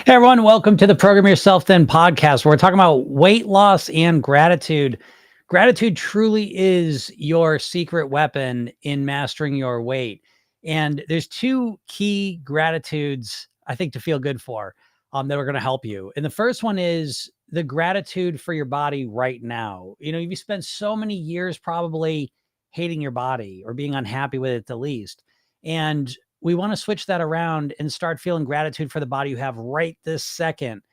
Hey everyone, welcome to the Program Yourself Thin podcast, where we're talking about weight loss and gratitude. Gratitude truly is your secret weapon in mastering your weight. And there's two key gratitudes I think to feel good for that are going to help you. And the first one is the gratitude for your body right now. You know, you've spent so many years probably hating your body or being unhappy with it at the least. And we want to switch that around and start feeling gratitude for the body you have right this second.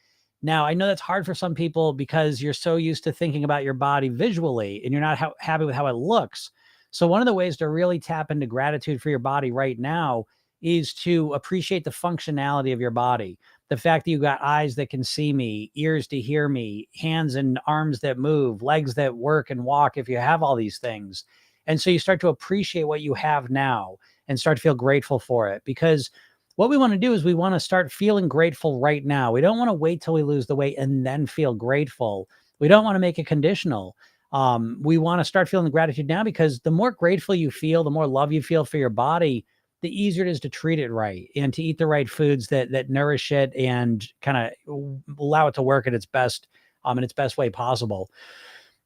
Now, I know that's hard for some people because you're so used to thinking about your body visually and you're not happy with how it looks. So, one of the ways to really tap into gratitude for your body right now is to appreciate the functionality of your body. The fact that you got eyes that can see me, ears to hear me, hands and arms that move, legs that work and walk if you have all these things. And so you start to appreciate what you have now and start to feel grateful for it. Because what we want to do is we want to start feeling grateful right now. We don't want to wait till we lose the weight and then feel grateful. We don't want to make it conditional. We want to start feeling the gratitude now, because the more grateful you feel, the more love you feel for your body, the easier it is to treat it right and to eat the right foods that nourish it and kind of allow it to work at its best, in its best way possible.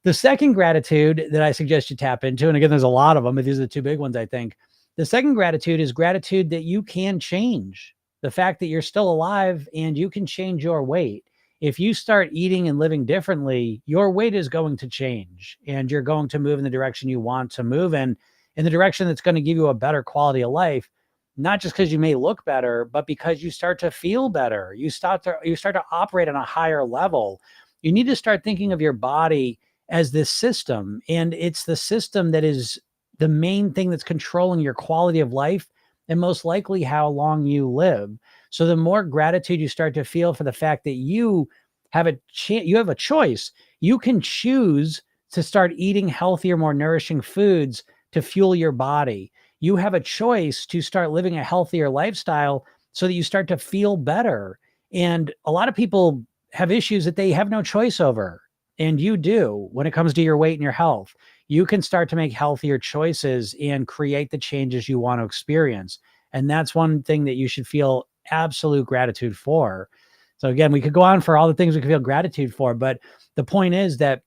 The second gratitude that I suggest you tap into, and again, there's a lot of them, but these are the two big ones, I think. The second gratitude is gratitude that you can change. The fact that you're still alive and you can change your weight. If you start eating and living differently, your weight is going to change and you're going to move in the direction you want to move in the direction that's going to give you a better quality of life, not just because you may look better, but because you start to feel better. You start to operate on a higher level. You need to start thinking of your body as this system, and it's the system that is the main thing that's controlling your quality of life and most likely how long you live. So the more gratitude you start to feel for the fact that you have you have a choice. You can choose to start eating healthier, more nourishing foods to fuel your body. You have a choice to start living a healthier lifestyle so that you start to feel better. And a lot of people have issues that they have no choice over. And you do when it comes to your weight and your health. You can start to make healthier choices and create the changes you want to experience. And that's one thing that you should feel absolute gratitude for. So again, we could go on for all the things we could feel gratitude for, but the point is that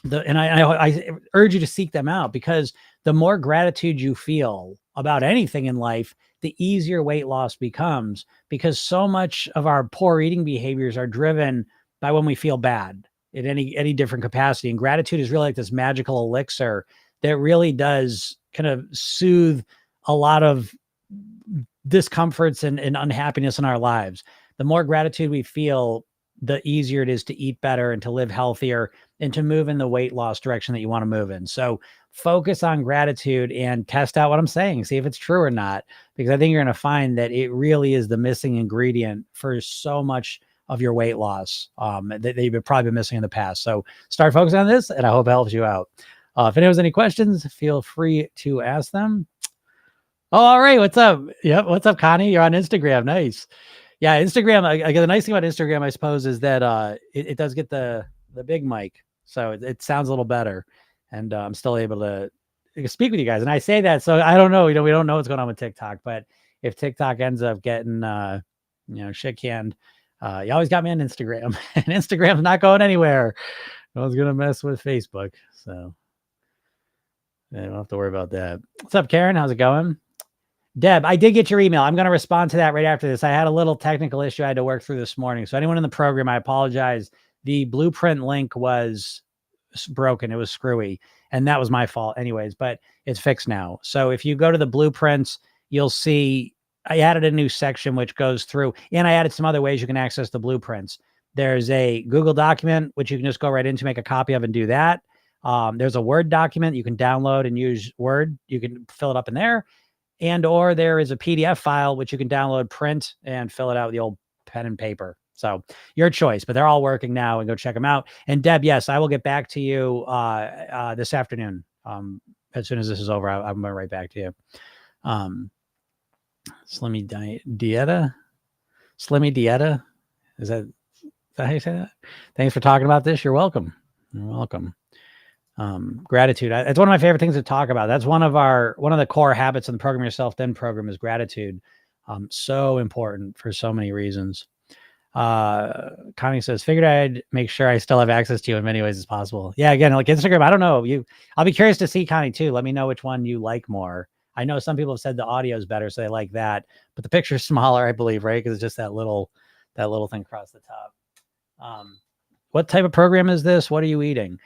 I urge you to seek them out, because the more gratitude you feel about anything in life, the easier weight loss becomes, because so much of our poor eating behaviors are driven by when we feel bad in any different capacity. And gratitude is really like this magical elixir that really does kind of soothe a lot of discomforts and unhappiness in our lives. The more gratitude we feel, the easier it is to eat better and to live healthier and to move in the weight loss direction that you want to move in. So focus on gratitude and test out what I'm saying. See if it's true or not, because I think you're going to find that it really is the missing ingredient for so much of your weight loss that you've probably been missing in the past. So start focusing on this, and I hope it helps you out. If anyone has any questions, feel free to ask them. Oh, all right. What's up? Yep. What's up, Connie? You're on Instagram. Nice. Yeah, Instagram. The nice thing about Instagram, I suppose, is that it does get the big mic, so it sounds a little better, and I'm still able to speak with you guys. And I say that, so I don't know. We don't know what's going on with TikTok, but if TikTok ends up getting shit canned, you always got me on Instagram, and Instagram's not going anywhere. No one's gonna mess with Facebook, so I don't have to worry about that. What's up, Karen? How's it going? Deb, I did get your email. I'm going to respond to that right after this. I had a little technical issue I had to work through this morning. So anyone in the program, I apologize. The blueprint link was broken. It was screwy, and that was my fault anyways, but it's fixed now. So if you go to the blueprints, you'll see I added a new section which goes through, and I added some other ways you can access the blueprints. There's a Google document, which you can just go right into, make a copy of and do that. There's a Word document you can download and use Word. You can fill it up in there. And or there is a PDF file which you can download, print, and fill it out with the old pen and paper. So your choice, but they're all working now, and go check them out. And Deb, yes, I will get back to you this afternoon. As soon as this is over, I'm going right back to you. Slimmy Dieta. Is that how you say that? Thanks for talking about this. You're welcome. You're welcome. Gratitude. It's one of my favorite things to talk about. That's one of the core habits in the Program Yourself Thin program is gratitude. So important for so many reasons. Connie says, figured I'd make sure I still have access to you in many ways as possible. Yeah, again, like Instagram, I don't know. I'll be curious to see, Connie, too. Let me know which one you like more. I know some people have said the audio is better, so they like that, but the picture's smaller, I believe, right? Because it's just that little thing across the top. What type of program is this? What are you eating?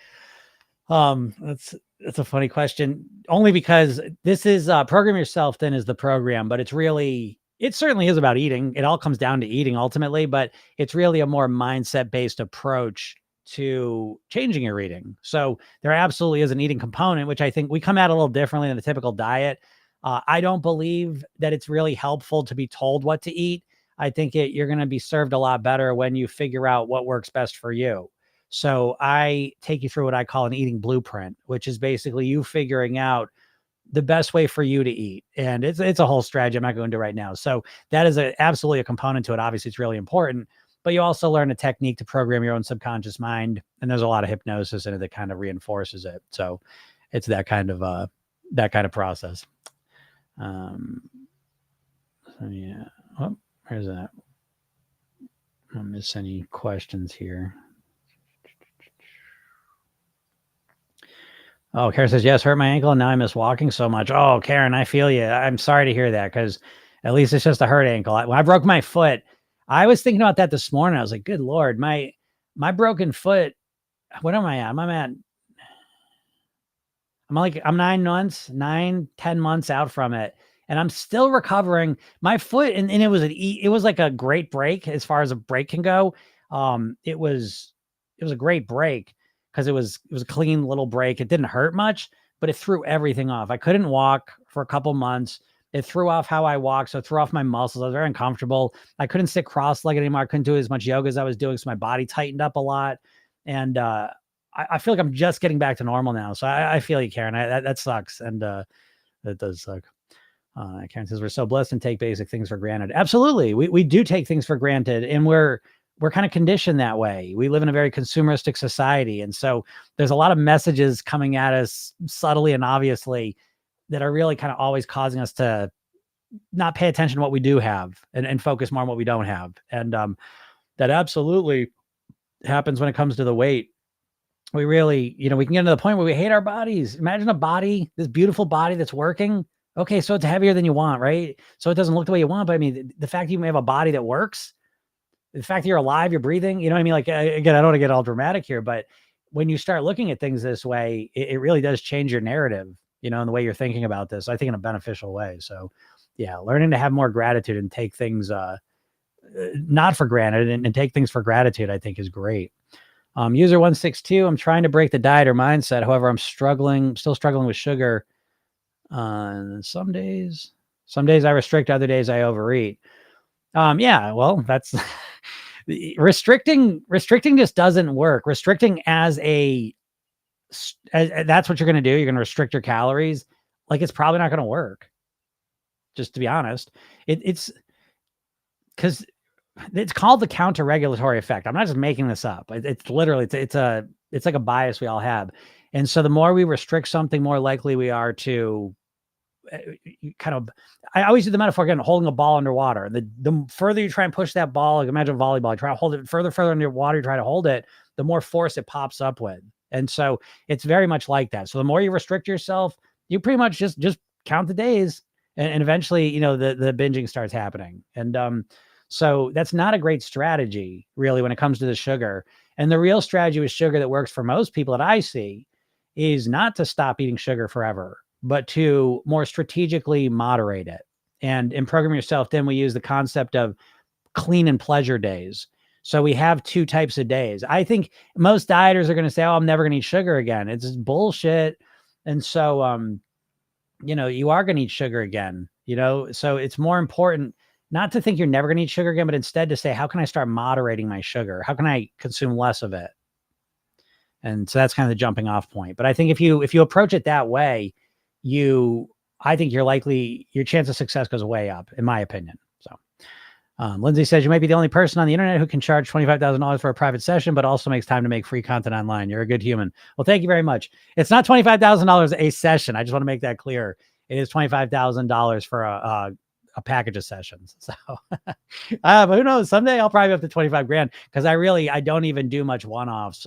That's a funny question. Only because this is Program Yourself Thin is the program, but it certainly is about eating. It all comes down to eating ultimately, but it's really a more mindset based approach to changing your eating. So there absolutely is an eating component, which I think we come at a little differently than the typical diet. I don't believe that it's really helpful to be told what to eat. I think you're going to be served a lot better when you figure out what works best for you. So I take you through what I call an eating blueprint, which is basically you figuring out the best way for you to eat. And it's a whole strategy I'm not going to right now. So that is absolutely a component to it. Obviously, it's really important, but you also learn a technique to program your own subconscious mind. And there's a lot of hypnosis in it that kind of reinforces it. So it's that kind of process. So yeah. Oh, where's that? I don't miss any questions here. Oh, Karen says, yes, hurt my ankle and now I miss walking so much. Oh, Karen, I feel you. I'm sorry to hear that because at least it's just a hurt ankle. When I broke my foot, I was thinking about that this morning. I was like, good Lord, my broken foot. What am I at? I'm 10 months out from it. And I'm still recovering my foot. And it was like a great break as far as a break can go. It was a great break because it was a clean little break. It didn't hurt much, but it threw everything off. I couldn't walk for a couple months. It threw off how I walked. So it threw off my muscles. I was very uncomfortable. I couldn't sit cross-legged anymore. I couldn't do as much yoga as I was doing. So my body tightened up a lot. And, I feel like I'm just getting back to normal now. So I feel you, Karen. That sucks. And that does suck. Karen says, we're so blessed and take basic things for granted. Absolutely. We do take things for granted. And we're kind of conditioned that way. We live in a very consumeristic society. And so there's a lot of messages coming at us subtly and obviously that are really kind of always causing us to not pay attention to what we do have and focus more on what we don't have. And that absolutely happens when it comes to the weight. We really, we can get to the point where we hate our bodies. Imagine a body, this beautiful body that's working. Okay, so it's heavier than you want, right? So it doesn't look the way you want. But I mean, the fact that you may have a body that works, the fact that you're alive, you're breathing, you know what I mean? Like, again, I don't want to get all dramatic here, but when you start looking at things this way, it really does change your narrative, and the way you're thinking about this, I think in a beneficial way. So yeah, learning to have more gratitude and take things not for granted and take things for gratitude, I think is great. User 162, I'm trying to break the diet or mindset. However, I'm still struggling with sugar. Some days I restrict, other days I overeat. Yeah, well, that's restricting just doesn't work. Restricting as that's what you're going to do. You're going to restrict your calories. Like it's probably not going to work. Just to be honest, it's because it's called the counter-regulatory effect. I'm not just making this up. It's literally, it's like a bias we all have. And so the more we restrict something, more likely we are to I always do the metaphor again, holding a ball underwater. The further you try and push that ball, like imagine volleyball, you try to hold it further underwater, you try to hold it, the more force it pops up with. And so it's very much like that. So the more you restrict yourself, you pretty much just count the days and eventually, the binging starts happening. And, so that's not a great strategy really when it comes to the sugar. And the real strategy with sugar that works for most people that I see is not to stop eating sugar forever, but to more strategically moderate it. And in Program Yourself, then we use the concept of clean and pleasure days. So we have two types of days. I think most dieters are going to say, oh, I'm never going to eat sugar again. It's just bullshit. And so, you are going to eat sugar again, so it's more important not to think you're never going to eat sugar again, but instead to say, how can I start moderating my sugar? How can I consume less of it? And so that's kind of the jumping off point. But I think if you approach it that way, I think your chance of success goes way up, in my opinion. So Lindsay says, you might be the only person on the internet who can charge $25,000 for a private session, but also makes time to make free content online. You're a good human. Well, thank you very much. It's not $25,000 a session. I just want to make that clear. It is $25,000 for a package of sessions. So, but who knows? Someday I'll probably be up to 25 grand because I don't even do much one-offs.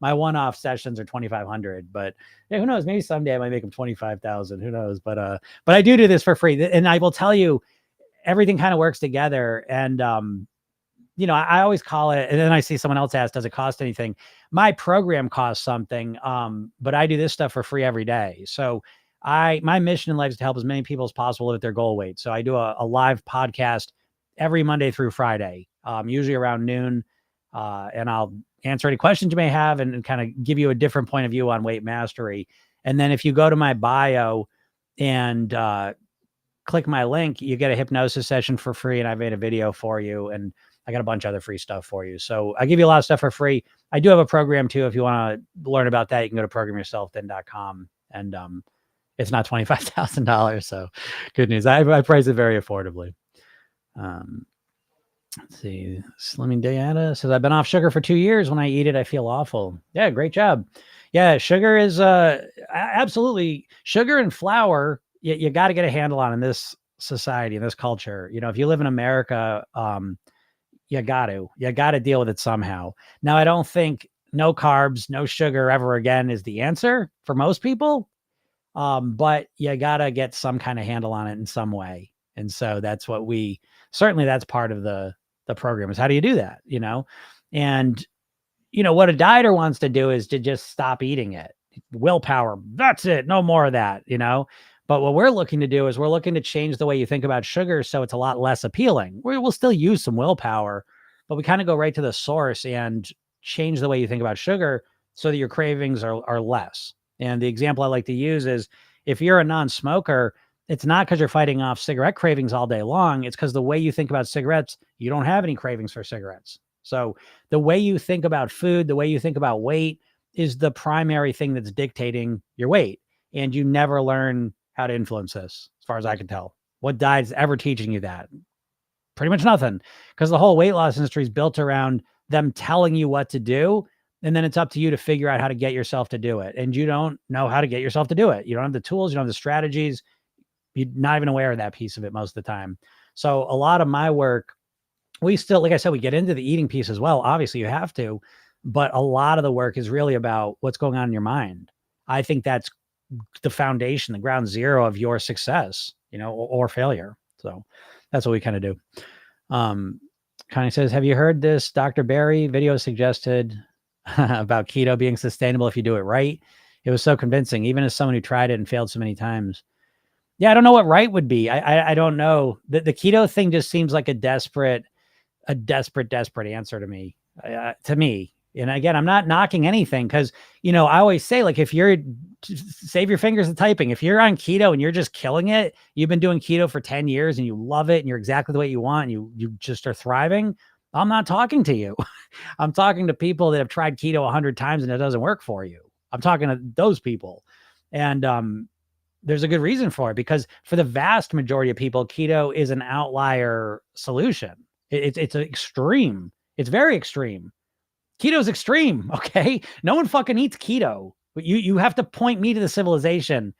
My one-off sessions are 2,500, but yeah, who knows? Maybe someday I might make them 25,000. Who knows? But I do this for free, and I will tell you, everything kind of works together. And I always call it, and then I see someone else ask, does it cost anything? My program costs something, but I do this stuff for free every day. So my mission in life is to help as many people as possible live at their goal weight. So I do a live podcast every Monday through Friday, usually around noon. And I'll answer any questions you may have and kind of give you a different point of view on weight mastery. And then if you go to my bio and click my link, you get a hypnosis session for free. And I've made a video for you. And I got a bunch of other free stuff for you. So I give you a lot of stuff for free. I do have a program too. If you want to learn about that, you can go to programyourselfthin.com. And it's not $25,000. So good news. I price it very affordably. Let's see. Slimming Diana says, I've been off sugar for 2 years. When I eat it, I feel awful. Yeah, great job. Yeah, sugar is absolutely, sugar and flour, you got to get a handle on in this society, in this culture. If you live in America, you got to deal with it somehow. Now, I don't think no carbs, no sugar ever again is the answer for most people. But you got to get some kind of handle on it in some way. And so that's what that's part of the program, is how do you do that? And what a dieter wants to do is to just stop eating it. Willpower. That's it. No more of that, But what we're looking to do is we're looking to change the way you think about sugar so it's a lot less appealing. We'll still use some willpower, but we kind of go right to the source and change the way you think about sugar so that your cravings are less. And the example I like to use is, if you're a non-smoker, it's not because you're fighting off cigarette cravings all day long. It's because the way you think about cigarettes, you don't have any cravings for cigarettes. So the way you think about food, the way you think about weight is the primary thing that's dictating your weight. And you never learn how to influence this, as far as I can tell. What diet's ever teaching you that? Pretty much nothing, because the whole weight loss industry is built around them telling you what to do. And then it's up to you to figure out how to get yourself to do it. And you don't know how to get yourself to do it. You don't have the tools, you don't have the strategies. You're not even aware of that piece of it most of the time. So a lot of my work, we still, like I said, we get into the eating piece as well. Obviously you have to, but a lot of the work is really about what's going on in your mind. I think that's the foundation, the ground zero of your success, or failure. So that's what we kind of do. Connie says, have you heard this Dr. Barry video suggested about keto being sustainable if you do it right? It was so convincing, even as someone who tried it and failed so many times. Yeah, I don't know what right would be. I don't know. The keto thing just seems like a desperate answer to me. And again, I'm not knocking anything, because I always say, like, if you're, save your fingers to typing, if you're on keto and you're just killing it, you've been doing keto for 10 years and you love it and you're exactly the way you want, and you just are thriving, I'm not talking to you. I'm talking to people that have tried keto 100 times and it doesn't work for you. I'm talking to those people. And there's a good reason for it, because for the vast majority of people, keto is an outlier solution. It's extreme. It's very extreme. Keto's extreme. Okay. No one fucking eats keto, but you have to point me to the civilization.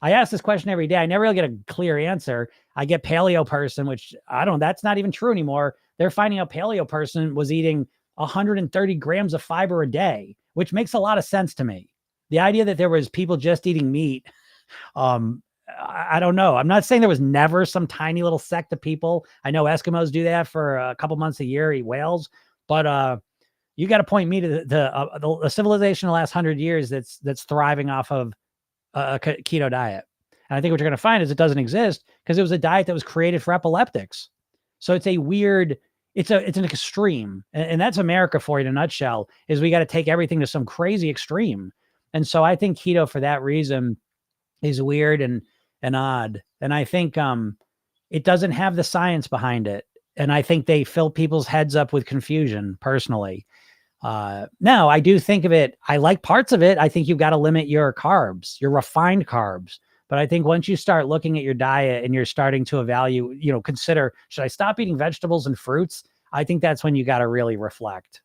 I ask this question every day. I never really get a clear answer. I get paleo person, which that's not even true anymore. They're finding out paleo person was eating 130 grams of fiber a day, which makes a lot of sense to me. The idea that there was people just eating meat, I don't know. I'm not saying there was never some tiny little sect of people. I know Eskimos do that for a couple months a year, eat whales, but you got to point me to the civilization in the last 100 years that's thriving off of a keto diet. And I think what you're going to find is it doesn't exist because it was a diet that was created for epileptics. So it's an extreme. And that's America for you in a nutshell, is we got to take everything to some crazy extreme. And so I think keto, for that reason, is weird and odd. And I think it doesn't have the science behind it. And I think they fill people's heads up with confusion, personally. Now, I do think of it, I like parts of it. I think you've got to limit your carbs, your refined carbs. But I think once you start looking at your diet and you're starting to evaluate, consider, should I stop eating vegetables and fruits? I think that's when you got to really reflect,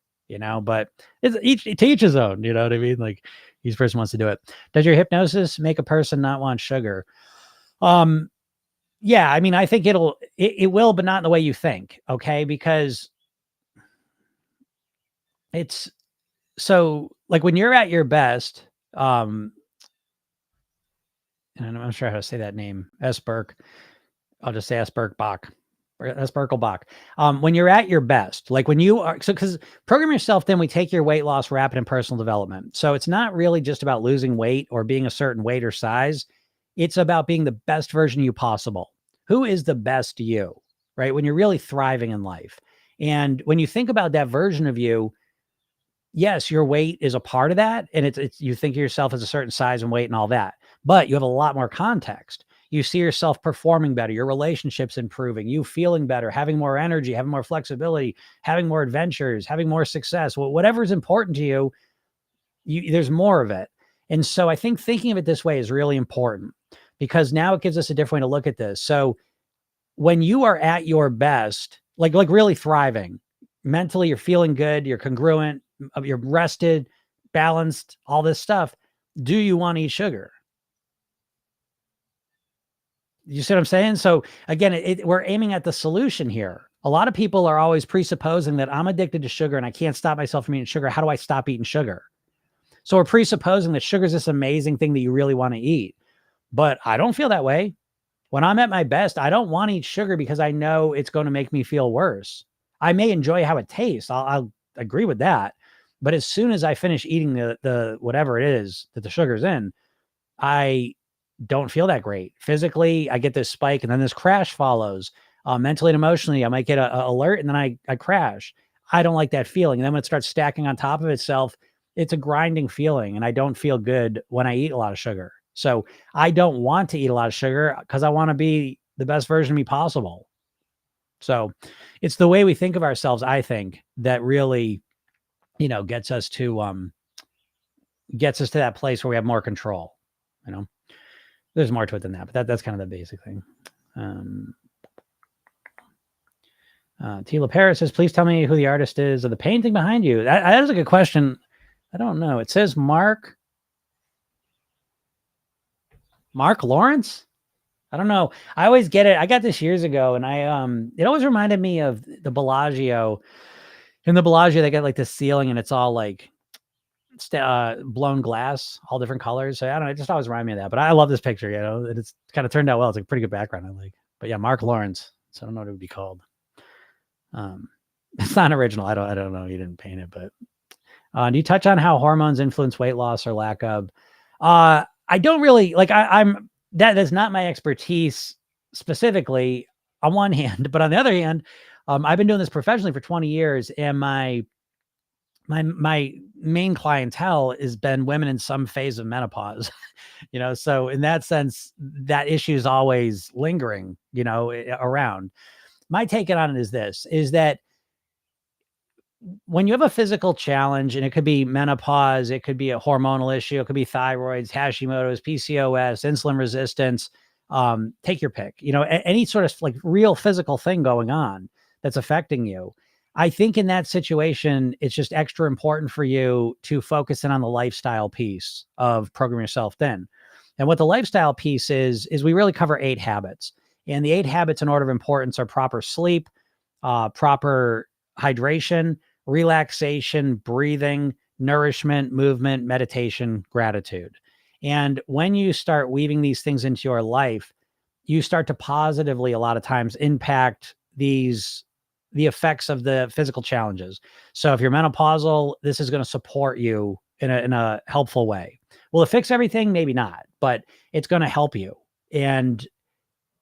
but it's to each his own, you know what I mean? Like, each person wants to do it. Does your hypnosis make a person not want sugar? Yeah, I mean, I think it will, but not in the way you think, okay? Because it's so like when you're at your best, and I'm not sure how to say that name, S. Burke. I'll just say S. Burke Bach or S. Burkle Bach. When you're at your best, like when you are, so because program yourself, then we take your weight loss, rapid and personal development. So it's not really just about losing weight or being a certain weight or size. It's about being the best version of you possible. Who is the best you, right? When you're really thriving in life. And when you think about that version of you, yes, your weight is a part of that. And it's you think of yourself as a certain size and weight and all that, but you have a lot more context. You see yourself performing better, your relationships improving, you feeling better, having more energy, having more flexibility, having more adventures, having more success. Whatever is important to you, there's more of it. And so I think thinking of it this way is really important because now it gives us a different way to look at this. So when you are at your best, like really thriving, mentally, you're feeling good, you're congruent, you're rested, balanced, all this stuff. Do you want to eat sugar? You see what I'm saying? So again, we're aiming at the solution here. A lot of people are always presupposing that I'm addicted to sugar and I can't stop myself from eating sugar. How do I stop eating sugar? So we're presupposing that sugar is this amazing thing that you really want to eat. But I don't feel that way. When I'm at my best, I don't want to eat sugar because I know it's going to make me feel worse. I may enjoy how it tastes. I'll agree with that. But as soon as I finish eating the whatever it is that the sugar's in, I don't feel that great. Physically, I get this spike and then this crash follows. Mentally and emotionally, I might get a alert and then I crash. I don't like that feeling. And then when it starts stacking on top of itself, it's a grinding feeling. And I don't feel good when I eat a lot of sugar. So I don't want to eat a lot of sugar because I want to be the best version of me possible. So it's the way we think of ourselves, I think, that really, gets us to that place where we have more control. You know, there's more to it than that, but that's kind of the basic thing. Tila Paris says, please tell me who the artist is of the painting behind you. That is a good question. I don't know. It says Mark Lawrence. I don't know. I always get it. I got this years ago and it always reminded me of the Bellagio. In the Bellagio, they got like this ceiling and it's all like blown glass, all different colors. So I don't know. It just always reminded me of that. But I love this picture, it's kind of turned out well. It's a pretty good background. I like, but yeah, Mark Lawrence. So I don't know what it would be called. It's not original. I don't know. He didn't paint it, but do you touch on how hormones influence weight loss or lack of? I don't really like. That is not my expertise specifically on one hand, but on the other hand, I've been doing this professionally for 20 years, and my main clientele has been women in some phase of menopause. So in that sense, that issue is always lingering, around. My take on it is this: is that when you have a physical challenge, and it could be menopause, it could be a hormonal issue, it could be thyroids, Hashimoto's, PCOS, insulin resistance, take your pick, any sort of like real physical thing going on that's affecting you. I think in that situation, it's just extra important for you to focus in on the lifestyle piece of Program Yourself Thin. And what the lifestyle piece is we really cover 8 habits. And the 8 habits in order of importance are proper sleep, proper hydration, relaxation, breathing, nourishment, movement, meditation, gratitude. And when you start weaving these things into your life, you start to positively, a lot of times, impact the effects of the physical challenges. So if you're menopausal, this is going to support you in a helpful way. Will it fix everything? Maybe not, but it's going to help you. And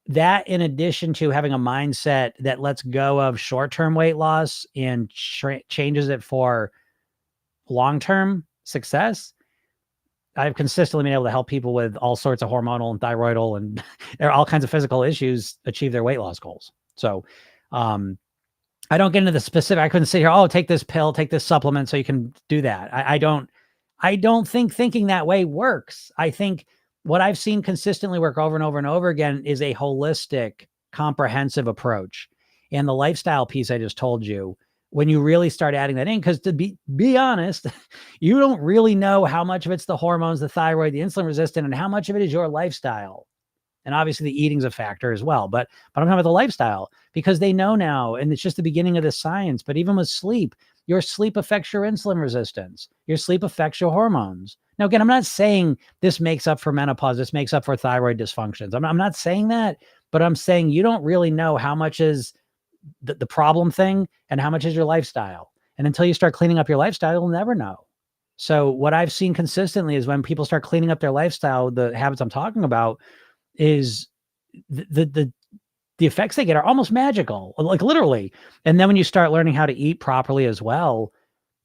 that, in addition to having a mindset that lets go of short-term weight loss and changes it for long-term success, I've consistently been able to help people with all sorts of hormonal and thyroidal and all kinds of physical issues achieve their weight loss goals. So, I don't get into the specific. I couldn't sit here, oh, take this pill, take this supplement so you can do that. I don't think thinking that way works. I think what I've seen consistently work over and over and over again is a holistic, comprehensive approach. And the lifestyle piece I just told you, when you really start adding that in, because to be honest, you don't really know how much of it's the hormones, the thyroid, the insulin resistant, and how much of it is your lifestyle. And obviously the eating's a factor as well, but I'm talking about the lifestyle, because they know now, and it's just the beginning of the science, but even with sleep, your sleep affects your insulin resistance. Your sleep affects your hormones. Now, again, I'm not saying this makes up for menopause. This makes up for thyroid dysfunctions. I'm not saying that, but I'm saying you don't really know how much is the problem thing and how much is your lifestyle. And until you start cleaning up your lifestyle, you'll never know. So what I've seen consistently is when people start cleaning up their lifestyle, the habits I'm talking about, is the effects they get are almost magical, like literally. And then when you start learning how to eat properly as well,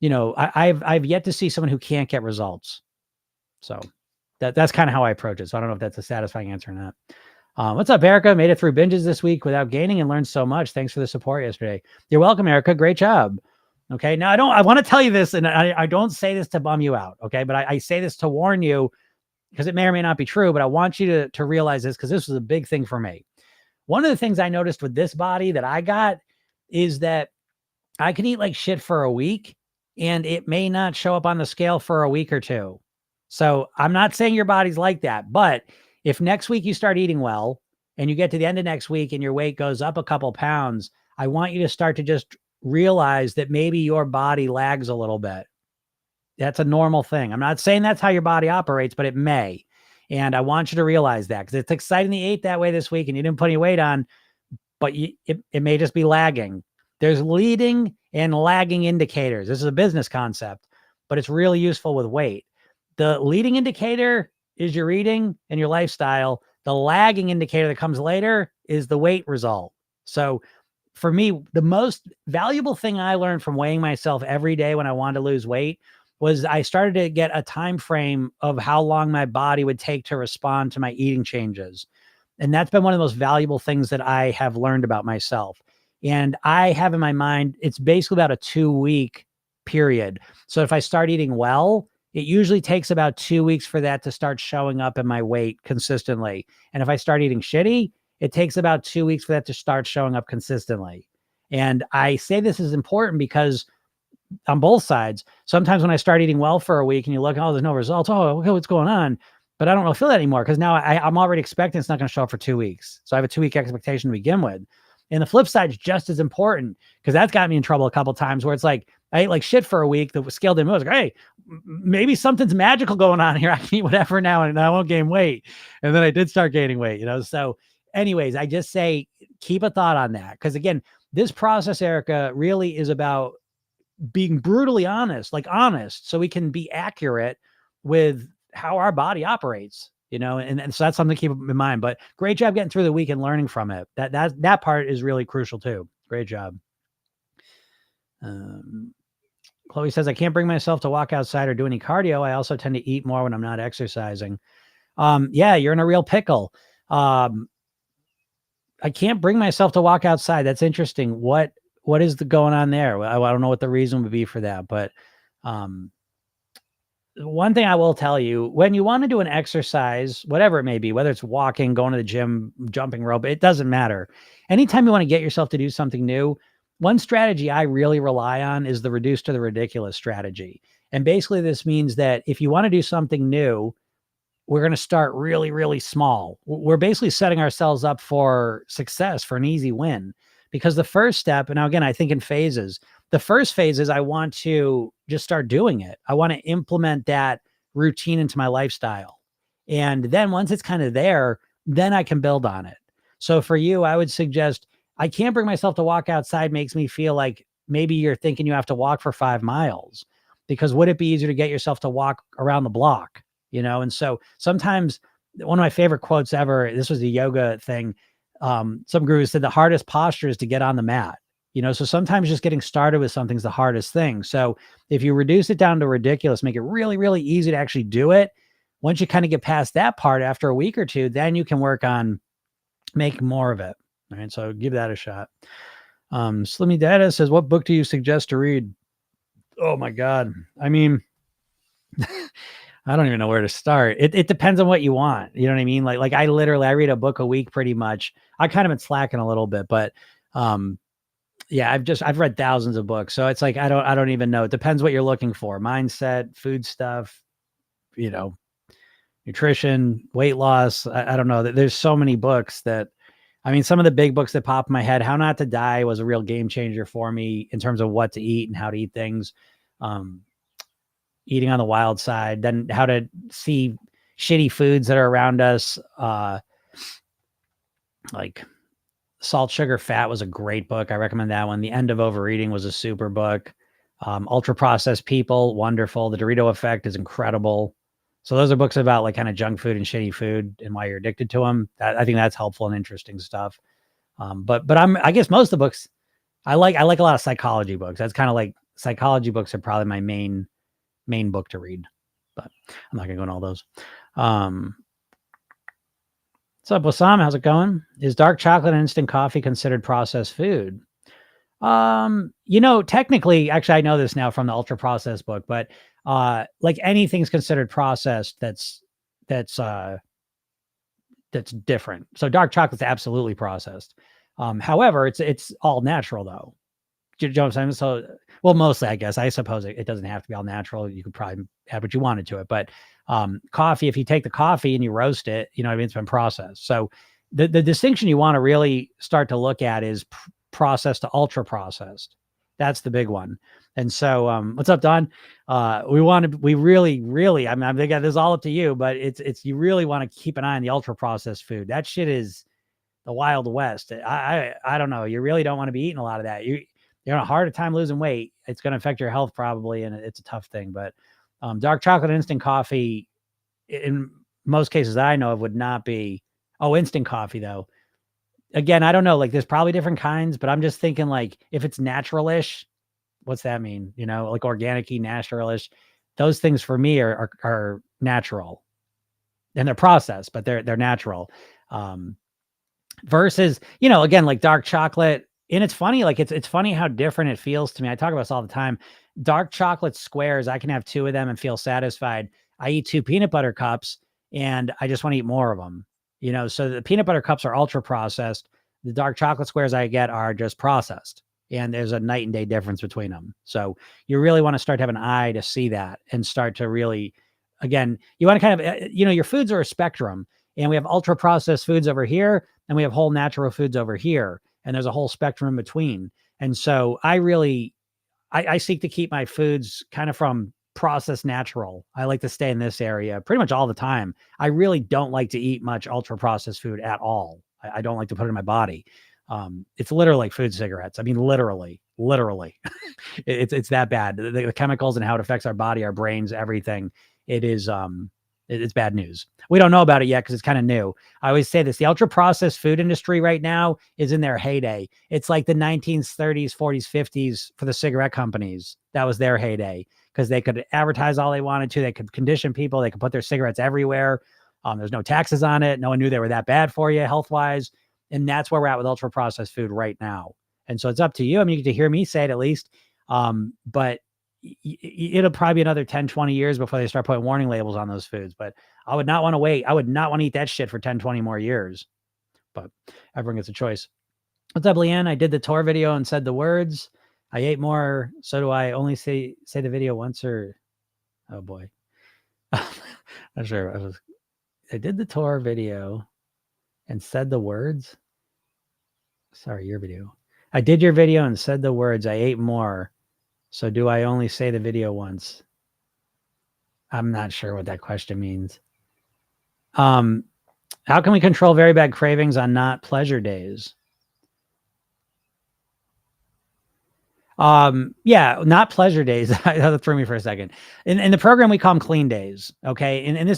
I've yet to see someone who can't get results. So that's kind of how I approach it. So I don't know if that's a satisfying answer or not. What's up, Erica? Made it through binges this week without gaining and learned so much. Thanks for the support yesterday. You're welcome, Erica. Great job. Okay. Now I want to tell you this, and I don't say this to bum you out. Okay. But I say this to warn you, because it may or may not be true, but I want you to realize this, because this was a big thing for me. One of the things I noticed with this body that I got is that I could eat like shit for a week and it may not show up on the scale for a week or two. So I'm not saying your body's like that, but if next week you start eating well and you get to the end of next week and your weight goes up a couple pounds, I want you to start to just realize that maybe your body lags a little bit. That's a normal thing. I'm not saying that's how your body operates, but it may. And I want you to realize that, because it's exciting that you ate that way this week and you didn't put any weight on, but it may just be lagging. There's leading and lagging indicators. This is a business concept, but it's really useful with weight. The leading indicator is your eating and your lifestyle. The lagging indicator that comes later is the weight result. So for me, the most valuable thing I learned from weighing myself every day when I wanted to lose weight was I started to get a time frame of how long my body would take to respond to my eating changes. And that's been one of the most valuable things that I have learned about myself. And I have in my mind, it's basically about a 2-week period. So if I start eating well, it usually takes about 2 weeks for that to start showing up in my weight consistently. And if I start eating shitty, it takes about 2 weeks for that to start showing up consistently. And I say this is important because on both sides, sometimes when I start eating well for a week and you look, oh, there's no results. Oh, okay, what's going on? But I don't really feel that anymore, because now I'm already expecting it's not going to show up for 2 weeks. So I have a 2-week expectation to begin with. And the flip side is just as important, because that's got me in trouble a couple of times where it's like, I ate like shit for a week. The scale didn't move. I was like, hey, maybe something's magical going on here. I can eat whatever now and I won't gain weight. And then I did start gaining weight, So anyways, I just say, keep a thought on that. Because again, this process, Erica, really is about being brutally honest, so we can be accurate with how our body operates, and so that's something to keep in mind. But great job getting through the week and learning from it. That part is really crucial too. Great job. Chloe says, I can't bring myself to walk outside or do any cardio. I also tend to eat more when I'm not exercising. Yeah, you're in a real pickle. I can't bring myself to walk outside. That's interesting. What is going on there? I don't know what the reason would be for that, but one thing I will tell you, when you want to do an exercise, whatever it may be, whether it's walking, going to the gym, jumping rope, it doesn't matter. Anytime you want to get yourself to do something new, one strategy I really rely on is the reduce to the ridiculous strategy. And basically this means that if you want to do something new, we're going to start really, really small. We're basically setting ourselves up for success, for an easy win. Because the first step, and now again, I think in phases, the first phase is I want to just start doing it. I want to implement that routine into my lifestyle. And then once it's kind of there, then I can build on it. So for you, I would suggest, I can't bring myself to walk outside makes me feel like maybe you're thinking you have to walk for 5 miles, because would it be easier to get yourself to walk around the block? And so sometimes one of my favorite quotes ever, this was a yoga thing. Some guru said the hardest posture is to get on the mat, so sometimes just getting started with something's the hardest thing. So if you reduce it down to ridiculous, make it really, really easy to actually do it. Once you kind of get past that part after a week or two, then you can work on making more of it. All right. So give that a shot. Slimmy Data says, what book do you suggest to read? Oh my God. I mean, I don't even know where to start. It depends on what you want. You know what I mean? Like I read a book a week pretty much. I kind of been slacking a little bit, but yeah, I've read thousands of books. So it's like, I don't even know. It depends what you're looking for. Mindset, food stuff, nutrition, weight loss. I don't know. There's so many books that, I mean, some of the big books that pop in my head. How Not to Die was a real game changer for me in terms of what to eat and how to eat things. Um, Eating on the wild side, then how to see shitty foods that are around us. Like Salt, Sugar, Fat was a great book. I recommend that one. The End of Overeating was a super book. Ultra Processed People, wonderful. The Dorito Effect is incredible. So those are books about like kind of junk food and shitty food and why you're addicted to them. I think that's helpful and interesting stuff. But I guess most of the books I like a lot of psychology books. That's kind of like psychology books are probably my main book to read, but I'm not gonna go into all those. What's up, Wassam? How's it going? Is dark chocolate and instant coffee considered processed food? Technically, actually, I know this now from the ultra processed book, but like anything's considered processed that's different. So dark chocolate's absolutely processed. However, it's all natural though. Do you know what I'm saying? So, well, mostly, I guess. I suppose it doesn't have to be all natural. You could probably add what you wanted to it. But coffee, if you take the coffee and you roast it, you know what I mean? It's been processed. So the distinction you want to really start to look at is processed to ultra processed. That's the big one. And so, what's up, Don? We really, I mean, I think this is all up to you, but you really want to keep an eye on the ultra processed food. That shit is the Wild West. I don't know. You really don't want to be eating a lot of that. You're having a harder time losing weight. It's going to affect your health probably, and it's a tough thing. But dark chocolate instant coffee, in most cases that I know of, would not be. Oh, instant coffee though. Again, I don't know. Like, there's probably different kinds, but I'm just thinking like if it's natural-ish, what's that mean? You know, like organic-y, natural-ish. Those things for me are natural, and they're processed, but they're natural. Versus, again, like dark chocolate. And it's funny, like it's funny how different it feels to me. I talk about this all the time. Dark chocolate squares, I can have 2 of them and feel satisfied. I eat 2 peanut butter cups and I just want to eat more of them. So the peanut butter cups are ultra processed. The dark chocolate squares I get are just processed. And there's a night and day difference between them. So you really want to start to have an eye to see that and start to really, again, you want to kind of, your foods are a spectrum, and we have ultra processed foods over here and we have whole natural foods over here. And there's a whole spectrum in between. And so I seek to keep my foods kind of from processed natural. I like to stay in this area pretty much all the time. I really don't like to eat much ultra processed food at all. I don't like to put it in my body. It's literally like food cigarettes. I mean, literally, it's that bad. The chemicals and how it affects our body, our brains, everything. It is, it's bad news. We don't know about it yet because it's kind of new. I always say this, the ultra processed food industry right now is in their heyday. It's like the 1930s, 40s, 50s for the cigarette companies. That was their heyday because they could advertise all they wanted to. They could condition people. They could put their cigarettes everywhere. There's no taxes on it. No one knew they were that bad for you health-wise. And that's where we're at with ultra processed food right now. And so it's up to you. I mean, you get to hear me say it at least. But it'll probably be another 10, 20 years before they start putting warning labels on those foods. But I would not want to wait. I would not want to eat that shit for 10, 20 more years. But everyone gets a choice. What's up, Leanne? I did the tour video and said the words. I ate more. So do I only say the video once or... Oh, boy. I'm sure. I did the tour video and said the words. Sorry, your video. I did your video and said the words. I ate more. So do I only say the video once? I'm not sure what that question means. How can we control very bad cravings on not pleasure days? Yeah, not pleasure days. That threw me for a second. In the program, we call them clean days. Okay. And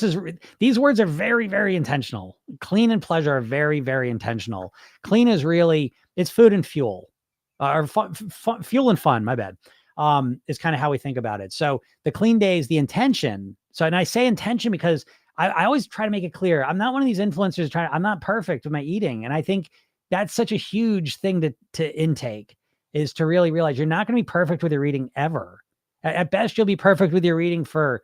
these words are very, very intentional. Clean and pleasure are very, very intentional. Clean is really, it's food and fuel, or fuel and fun. My bad. Is kind of how we think about it. So the clean days, the intention. So, and I say intention because I always try to make it clear. I'm not one of these influencers I'm not perfect with my eating. And I think that's such a huge thing to intake, is to really realize you're not going to be perfect with your eating ever. At best, you'll be perfect with your eating for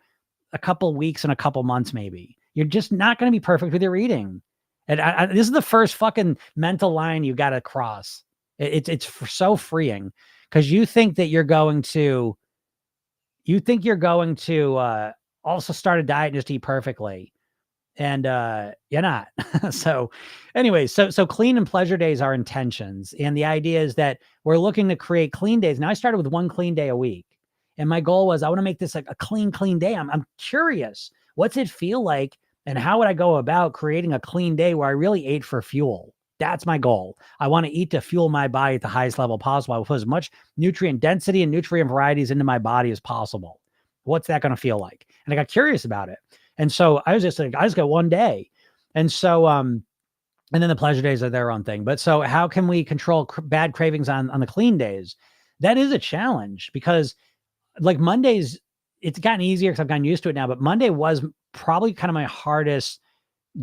a couple weeks and a couple months, maybe. You're just not going to be perfect with your eating. And this is the first fucking mental line you got to cross. It's so freeing, because you think you're going to also start a diet and just eat perfectly. and you're not. So anyway, so clean and pleasure days are intentions. And the idea is that we're looking to create clean days. Now I started with one clean day a week. And my goal was I want to make this like a clean day. I'm curious. What's it feel like? And how would I go about creating a clean day where I really ate for fuel? That's my goal. I want to eat to fuel my body at the highest level possible. I will put as much nutrient density and nutrient varieties into my body as possible. What's that going to feel like? And I got curious about it. And so I was just like, I just got one day. And so, and then the pleasure days are their own thing. But so how can we control bad cravings on the clean days? That is a challenge because like Mondays, it's gotten easier because I've gotten used to it now, but Monday was probably kind of my hardest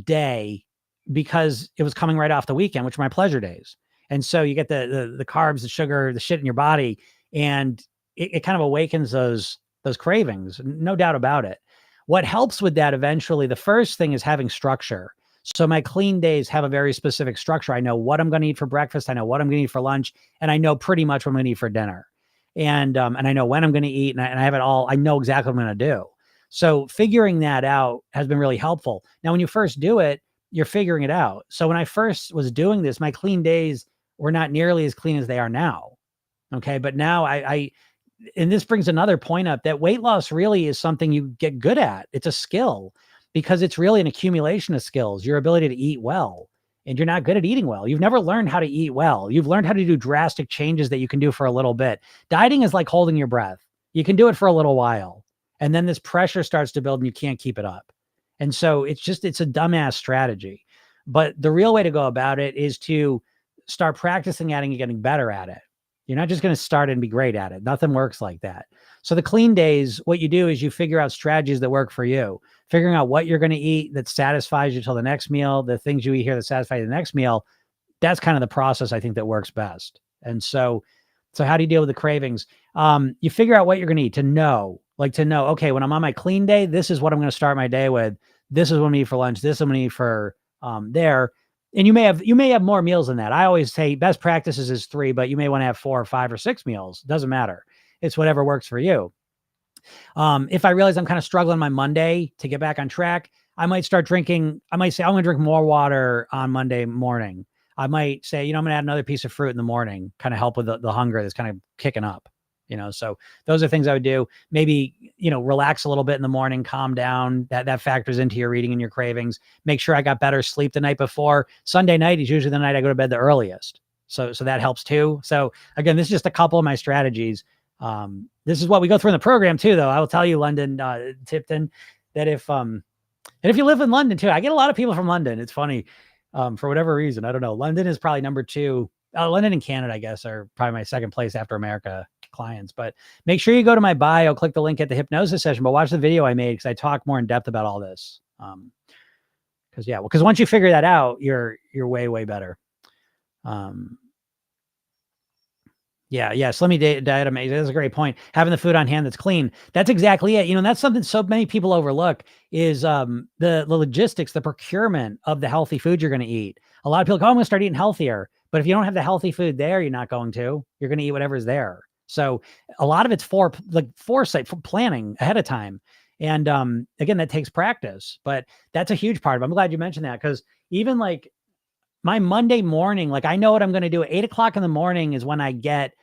day because it was coming right off the weekend, which are my pleasure days. And so you get the carbs, the sugar, the shit in your body, and it kind of awakens those cravings, no doubt about it. What helps with that eventually, the first thing is having structure. So my clean days have a very specific structure. I know what I'm going to eat for breakfast. I know what I'm going to eat for lunch, and I know pretty much what I'm going to eat for dinner. And I know when I'm going to eat, and I have it all. I know exactly what I'm going to do. So figuring that out has been really helpful. Now, when you first do it, you're figuring it out. So when I first was doing this, my clean days were not nearly as clean as they are now. Okay. But now and this brings another point up that weight loss really is something you get good at. It's a skill because it's really an accumulation of skills, your ability to eat well. And you're not good at eating well. You've never learned how to eat well. You've learned how to do drastic changes that you can do for a little bit. Dieting is like holding your breath. You can do it for a little while. And then this pressure starts to build and you can't keep it up. And so it's a dumbass strategy. But the real way to go about it is to start practicing at it and getting better at it. You're not just going to start and be great at it. Nothing works like that. So the clean days, what you do is you figure out strategies that work for you, figuring out what you're going to eat that satisfies you till the next meal, the things you eat here that satisfy you the next meal. That's kind of the process I think that works best. And so how do you deal with the cravings? You figure out what you're going to eat to know, okay, when I'm on my clean day, this is what I'm going to start my day with. This is what I'm going to eat for lunch. This is what I'm going to eat for there. And you may have more meals than that. I always say best practices is 3, but you may want to have 4 or 5 or 6 meals. Doesn't matter. It's whatever works for you. If I realize I'm kind of struggling my Monday to get back on track, I might start drinking. I might say I'm going to drink more water on Monday morning. I might say, I'm going to add another piece of fruit in the morning, kind of help with the hunger that's kind of kicking up. So those are things I would do. Maybe, relax a little bit in the morning, calm down. That factors into your eating and your cravings. Make sure I got better sleep the night before. Sunday night is usually the night I go to bed the earliest. So that helps too. So again, this is just a couple of my strategies. This is what we go through in the program too, though. I will tell you, London, Tipton, that if you live in London too, I get a lot of people from London. It's funny, for whatever reason. I don't know. London is probably number 2. London and Canada, I guess, are probably my second place after America clients. But make sure you go to my bio, click the link at the hypnosis session, but watch the video I made because I talk more in depth about all this. Because once you figure that out, you're way, way better. Slimmy diet amazing. That's a great point. Having the food on hand that's clean. That's exactly it. That's something so many people overlook is the logistics, the procurement of the healthy food you're going to eat. A lot of people go, I'm going to start eating healthier. But if you don't have the healthy food there, you're not going to. You're going to eat whatever's there. So a lot of it's foresight, for planning ahead of time. And again, that takes practice. But that's a huge part of it. I'm glad you mentioned that because even like my Monday morning, like I know what I'm going to do. 8:00 in the morning is when I get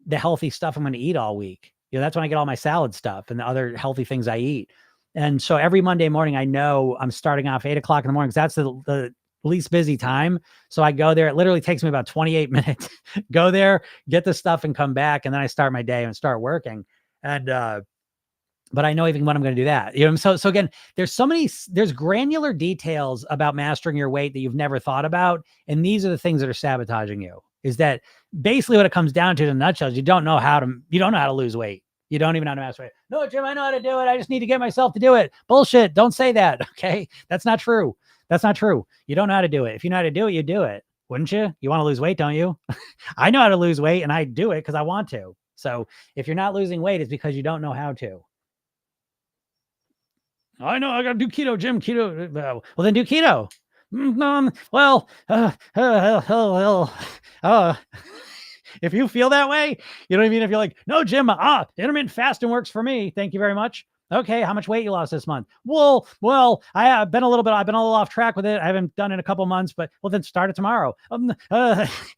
the healthy stuff I'm going to eat all week. That's when I get all my salad stuff and the other healthy things I eat. And so every Monday morning, I know I'm starting off 8:00 in the morning because that's the least busy time. So I go there. It literally takes me about 28 minutes. Go there, get the stuff and come back. And then I start my day and start working. And, but I know even when I'm going to do that, so again, there's granular details about mastering your weight that you've never thought about. And these are the things that are sabotaging you. Is that basically what it comes down to in a nutshell is you don't know how to lose weight. You don't even know how to master weight. No, Jim, I know how to do it. I just need to get myself to do it. Bullshit. Don't say that. Okay. That's not true. That's not true. You don't know how to do it. If you know how to do it, you do it. Wouldn't you? You want to lose weight, don't you? I know how to lose weight and I do it because I want to. So if you're not losing weight, it's because you don't know how to. I know I got to do keto, Jim. Keto. Well, then do keto. If you feel that way, you know what I mean? If you're like, no, Jim, intermittent fasting works for me. Thank you very much. Okay, how much weight you lost this month? Well, I've been a little off track with it. I haven't done it in a couple months, but well, then start it tomorrow.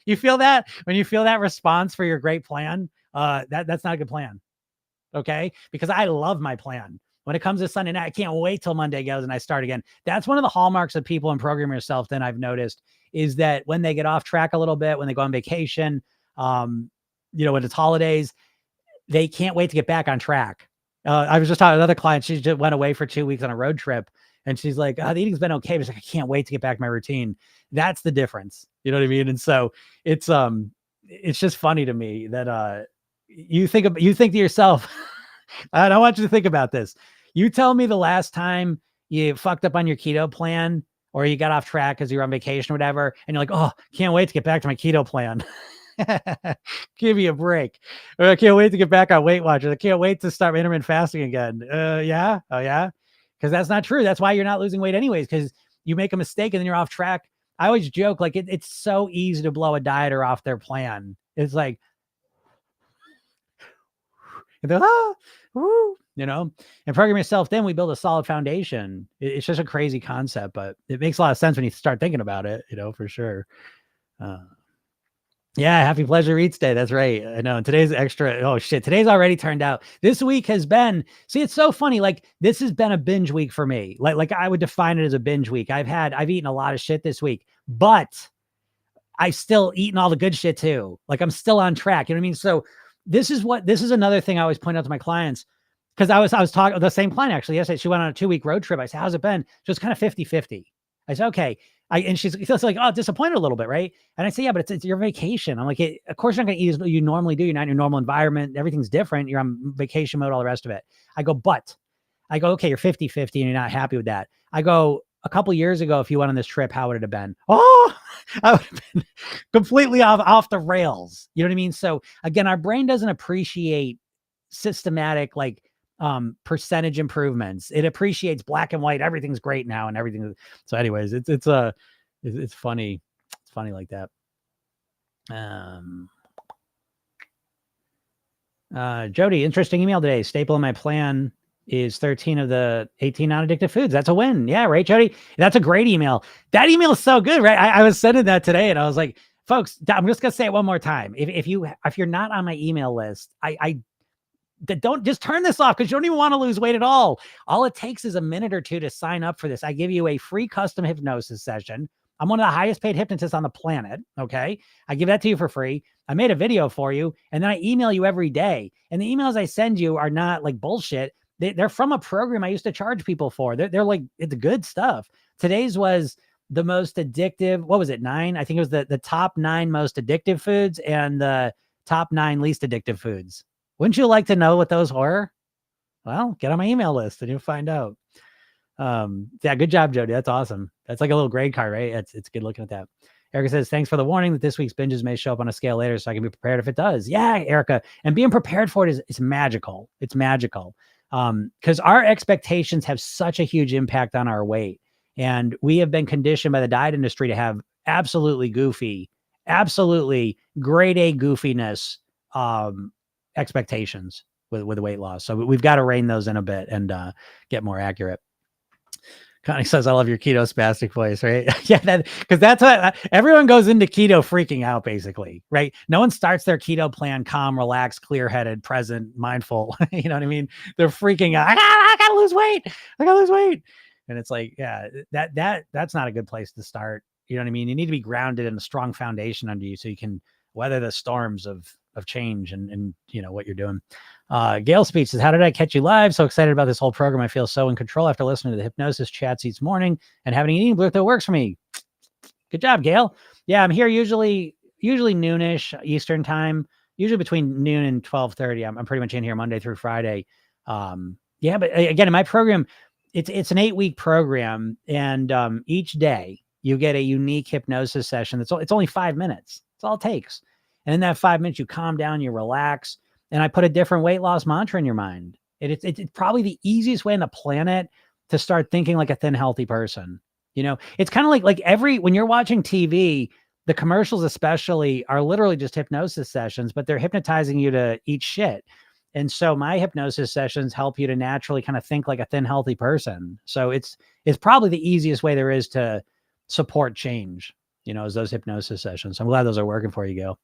You feel that when you feel that response for your great plan? That's not a good plan. Okay, because I love my plan. When it comes to Sunday night, I can't wait till Monday goes and I start again. That's one of the hallmarks of people in Program Yourself. Then I've noticed is that when they get off track a little bit, when they go on vacation, when it's holidays, they can't wait to get back on track. I was just talking to another client. She just went away for 2 weeks on a road trip. And she's like, the eating's been okay. But she's like, I can't wait to get back to my routine. That's the difference. You know what I mean? And so it's just funny to me that you think to yourself, I want you to think about this. You tell me the last time you fucked up on your keto plan or you got off track because you were on vacation or whatever. And you're like, oh, can't wait to get back to my keto plan. Give me a break. Or I can't wait to get back on Weight Watchers. I can't wait to start intermittent fasting again. Yeah. Oh yeah. Because that's not true. That's why you're not losing weight anyways, because you make a mistake and then you're off track. I always joke, like it's so easy to blow a dieter off their plan. It's like, and they're, woo, and Program Yourself, then we build a solid foundation. It's just a crazy concept, but it makes a lot of sense when you start thinking about it, for sure. Yeah, happy Pleasure Eats Day. That's right. I know. Today's extra. Oh shit. Today's already turned out. This week has been, see, it's so funny. Like this has been a binge week for me. Like I would define it as a binge week. I've eaten a lot of shit this week, but I've still eaten all the good shit too. Like I'm still on track. You know what I mean? So this is another thing I always point out to my clients. Cause I was talking the same client actually yesterday. She went on a 2-week road trip. I said, how's it been? So it's kind of 50-50. I said, okay. And she's like, oh, disappointed a little bit, right? And I say, yeah, but it's your vacation. I'm like, of course you're not going to eat as you normally do. You're not in your normal environment. Everything's different. You're on vacation mode, all the rest of it. I go, okay, you're 50-50 and you're not happy with that. I go, a couple years ago, if you went on this trip, how would it have been? Oh, I would have been completely off the rails. You know what I mean? So again, our brain doesn't appreciate systematic, like, percentage improvements. It appreciates black and white. Everything's great now and everything. So anyways, it's funny. It's funny like that. Jody, interesting email today. Staple in my plan is 13 of the 18 non-addictive foods. That's a win. Yeah. Right, Jody. That's a great email. That email is so good, right? I was sending that today and I was like, folks, I'm just going to say it one more time. If you're not on my email list, I don't just turn this off because you don't even want to lose weight at all. All it takes is a minute or two to sign up for this. I give you a free custom hypnosis session. I'm one of the highest paid hypnotists on the planet. Okay. I give that to you for free. I made a video for you and then I email you every day. And the emails I send you are not like bullshit. They're from a program I used to charge people for. They're like, it's good stuff. Today's was the most addictive. What was it? 9? I think it was the top 9 most addictive foods and the top 9 least addictive foods. Wouldn't you like to know what those were? Well, get on my email list and you'll find out. Yeah, good job, Jody. That's awesome. That's like a little grade card, right? It's good looking at that. Erica says, thanks for the warning that this week's binges may show up on a scale later so I can be prepared if it does. Yeah, Erica. And being prepared for it is magical. It's magical. Because our expectations have such a huge impact on our weight. And we have been conditioned by the diet industry to have absolutely grade A goofiness expectations with weight loss. So we've got to rein those in a bit and get more accurate. Connie says, I love your keto spastic voice, right? Yeah, because that's what everyone goes into keto freaking out, basically, right? No one starts their keto plan calm, relaxed, clear-headed, present, mindful. You know what I mean? They're freaking out. I gotta lose weight. I gotta lose weight. And it's like, yeah, that's not a good place to start. You know what I mean? You need to be grounded in a strong foundation under you so you can weather the storms of change and what you're doing. Gail Speech says, how did I catch you live? So excited about this whole program. I feel so in control after listening to the hypnosis chats each morning and having an eating blue that works for me. Good job, Gail. Yeah, I'm here usually noonish Eastern time, usually between noon and 12:30. I'm pretty much in here Monday through Friday. Yeah, but again, in my program, it's an 8-week program, and each day you get a unique hypnosis session. It's only 5 minutes. That's all it takes. And in that 5 minutes, you calm down, you relax, and I put a different weight loss mantra in your mind. It's probably the easiest way on the planet to start thinking like a thin, healthy person. It's kind of like when you're watching TV, the commercials especially are literally just hypnosis sessions, but they're hypnotizing you to eat shit. And so my hypnosis sessions help you to naturally kind of think like a thin, healthy person. So it's probably the easiest way there is to support change, is those hypnosis sessions. I'm glad those are working for you, Gil.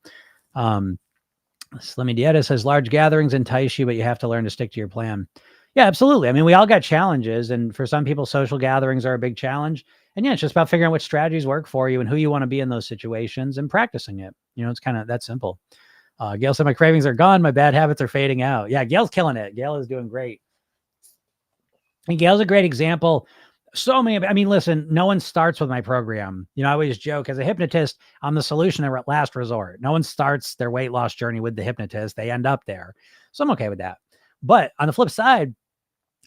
Slimmy Dieta says large gatherings entice you, but you have to learn to stick to your plan. Yeah, absolutely. I mean, we all got challenges, and for some people, social gatherings are a big challenge. And yeah, it's just about figuring out what strategies work for you and who you want to be in those situations and practicing it. It's kind of that simple. Gail said, my cravings are gone. My bad habits are fading out. Yeah, Gail's killing it. Gail is doing great. And Gail's a great example. So many, I mean, listen, no one starts with my program. I always joke as a hypnotist, I'm the solution at last resort. No one starts their weight loss journey with the hypnotist. They end up there. So I'm okay with that. But on the flip side,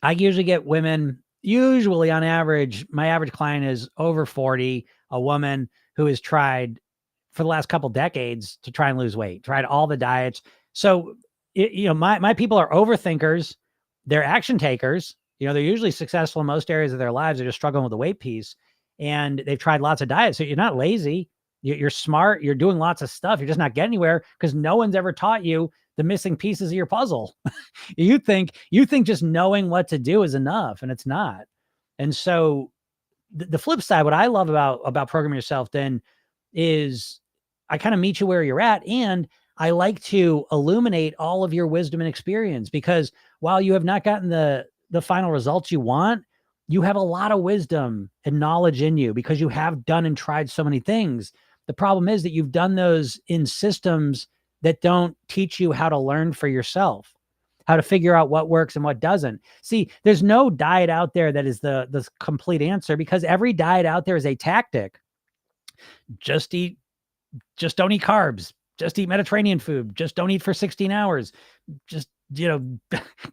I usually get women, usually on average, my average client is over 40, a woman who has tried for the last couple decades to try and lose weight, tried all the diets. So, my people are overthinkers. They're action takers. They're usually successful in most areas of their lives. They're just struggling with the weight piece, and they've tried lots of diets. So you're not lazy. You're smart. You're doing lots of stuff. You're just not getting anywhere because no one's ever taught you the missing pieces of your puzzle. You think just knowing what to do is enough, and it's not. And so the flip side, what I love about Program Yourself then is I kind of meet you where you're at, and I like to illuminate all of your wisdom and experience, because while you have not gotten the final results you want, you have a lot of wisdom and knowledge in you because you have done and tried so many things. The problem is that you've done those in systems that don't teach you how to learn for yourself, how to figure out what works and what doesn't. See, there's no diet out there that is the complete answer, because every diet out there is a tactic. Just don't eat carbs. Just eat Mediterranean food. Just don't eat for 16 hours. Just,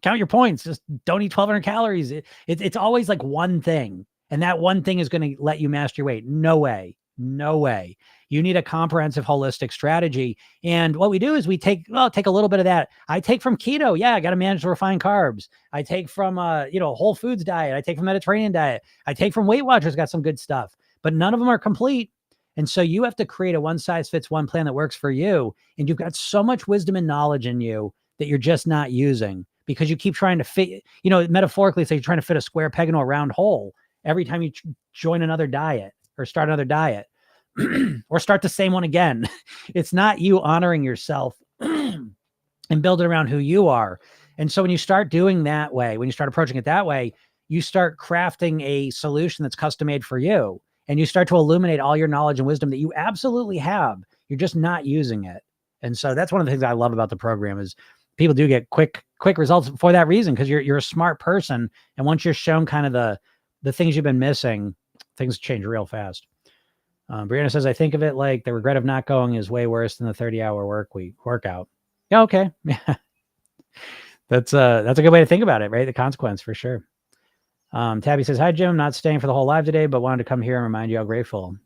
count your points. Just don't eat 1,200 calories. It's always like one thing. And that one thing is going to let you master your weight. No way. No way. You need a comprehensive, holistic strategy. And what we do is we take a little bit of that. I take from keto. Yeah, I got to manage the refined carbs. I take from, whole foods diet. I take from Mediterranean diet. I take from Weight Watchers, got some good stuff, but none of them are complete. And so you have to create a one size fits one plan that works for you. And you've got so much wisdom and knowledge in you that you're just not using, because you keep trying to fit, metaphorically, it's like you're trying to fit a square peg into a round hole every time you join another diet or start another diet or start the same one again. It's not you honoring yourself and build it around who you are. And so when you start doing that way, when you start approaching it that way, you start crafting a solution that's custom made for you. And you start to illuminate all your knowledge and wisdom that you absolutely have. You're just not using it. And so that's one of the things I love about the program is people do get quick results for that reason, because you're a smart person. And once you're shown kind of the things you've been missing, things change real fast. Brianna says, I think of it like the regret of not going is way worse than the 30-hour workout. Yeah, okay. Yeah. That's a good way to think about it, right? The consequence for sure. Tabby says, hi, Jim. Not staying for the whole live today, but wanted to come here and remind you how grateful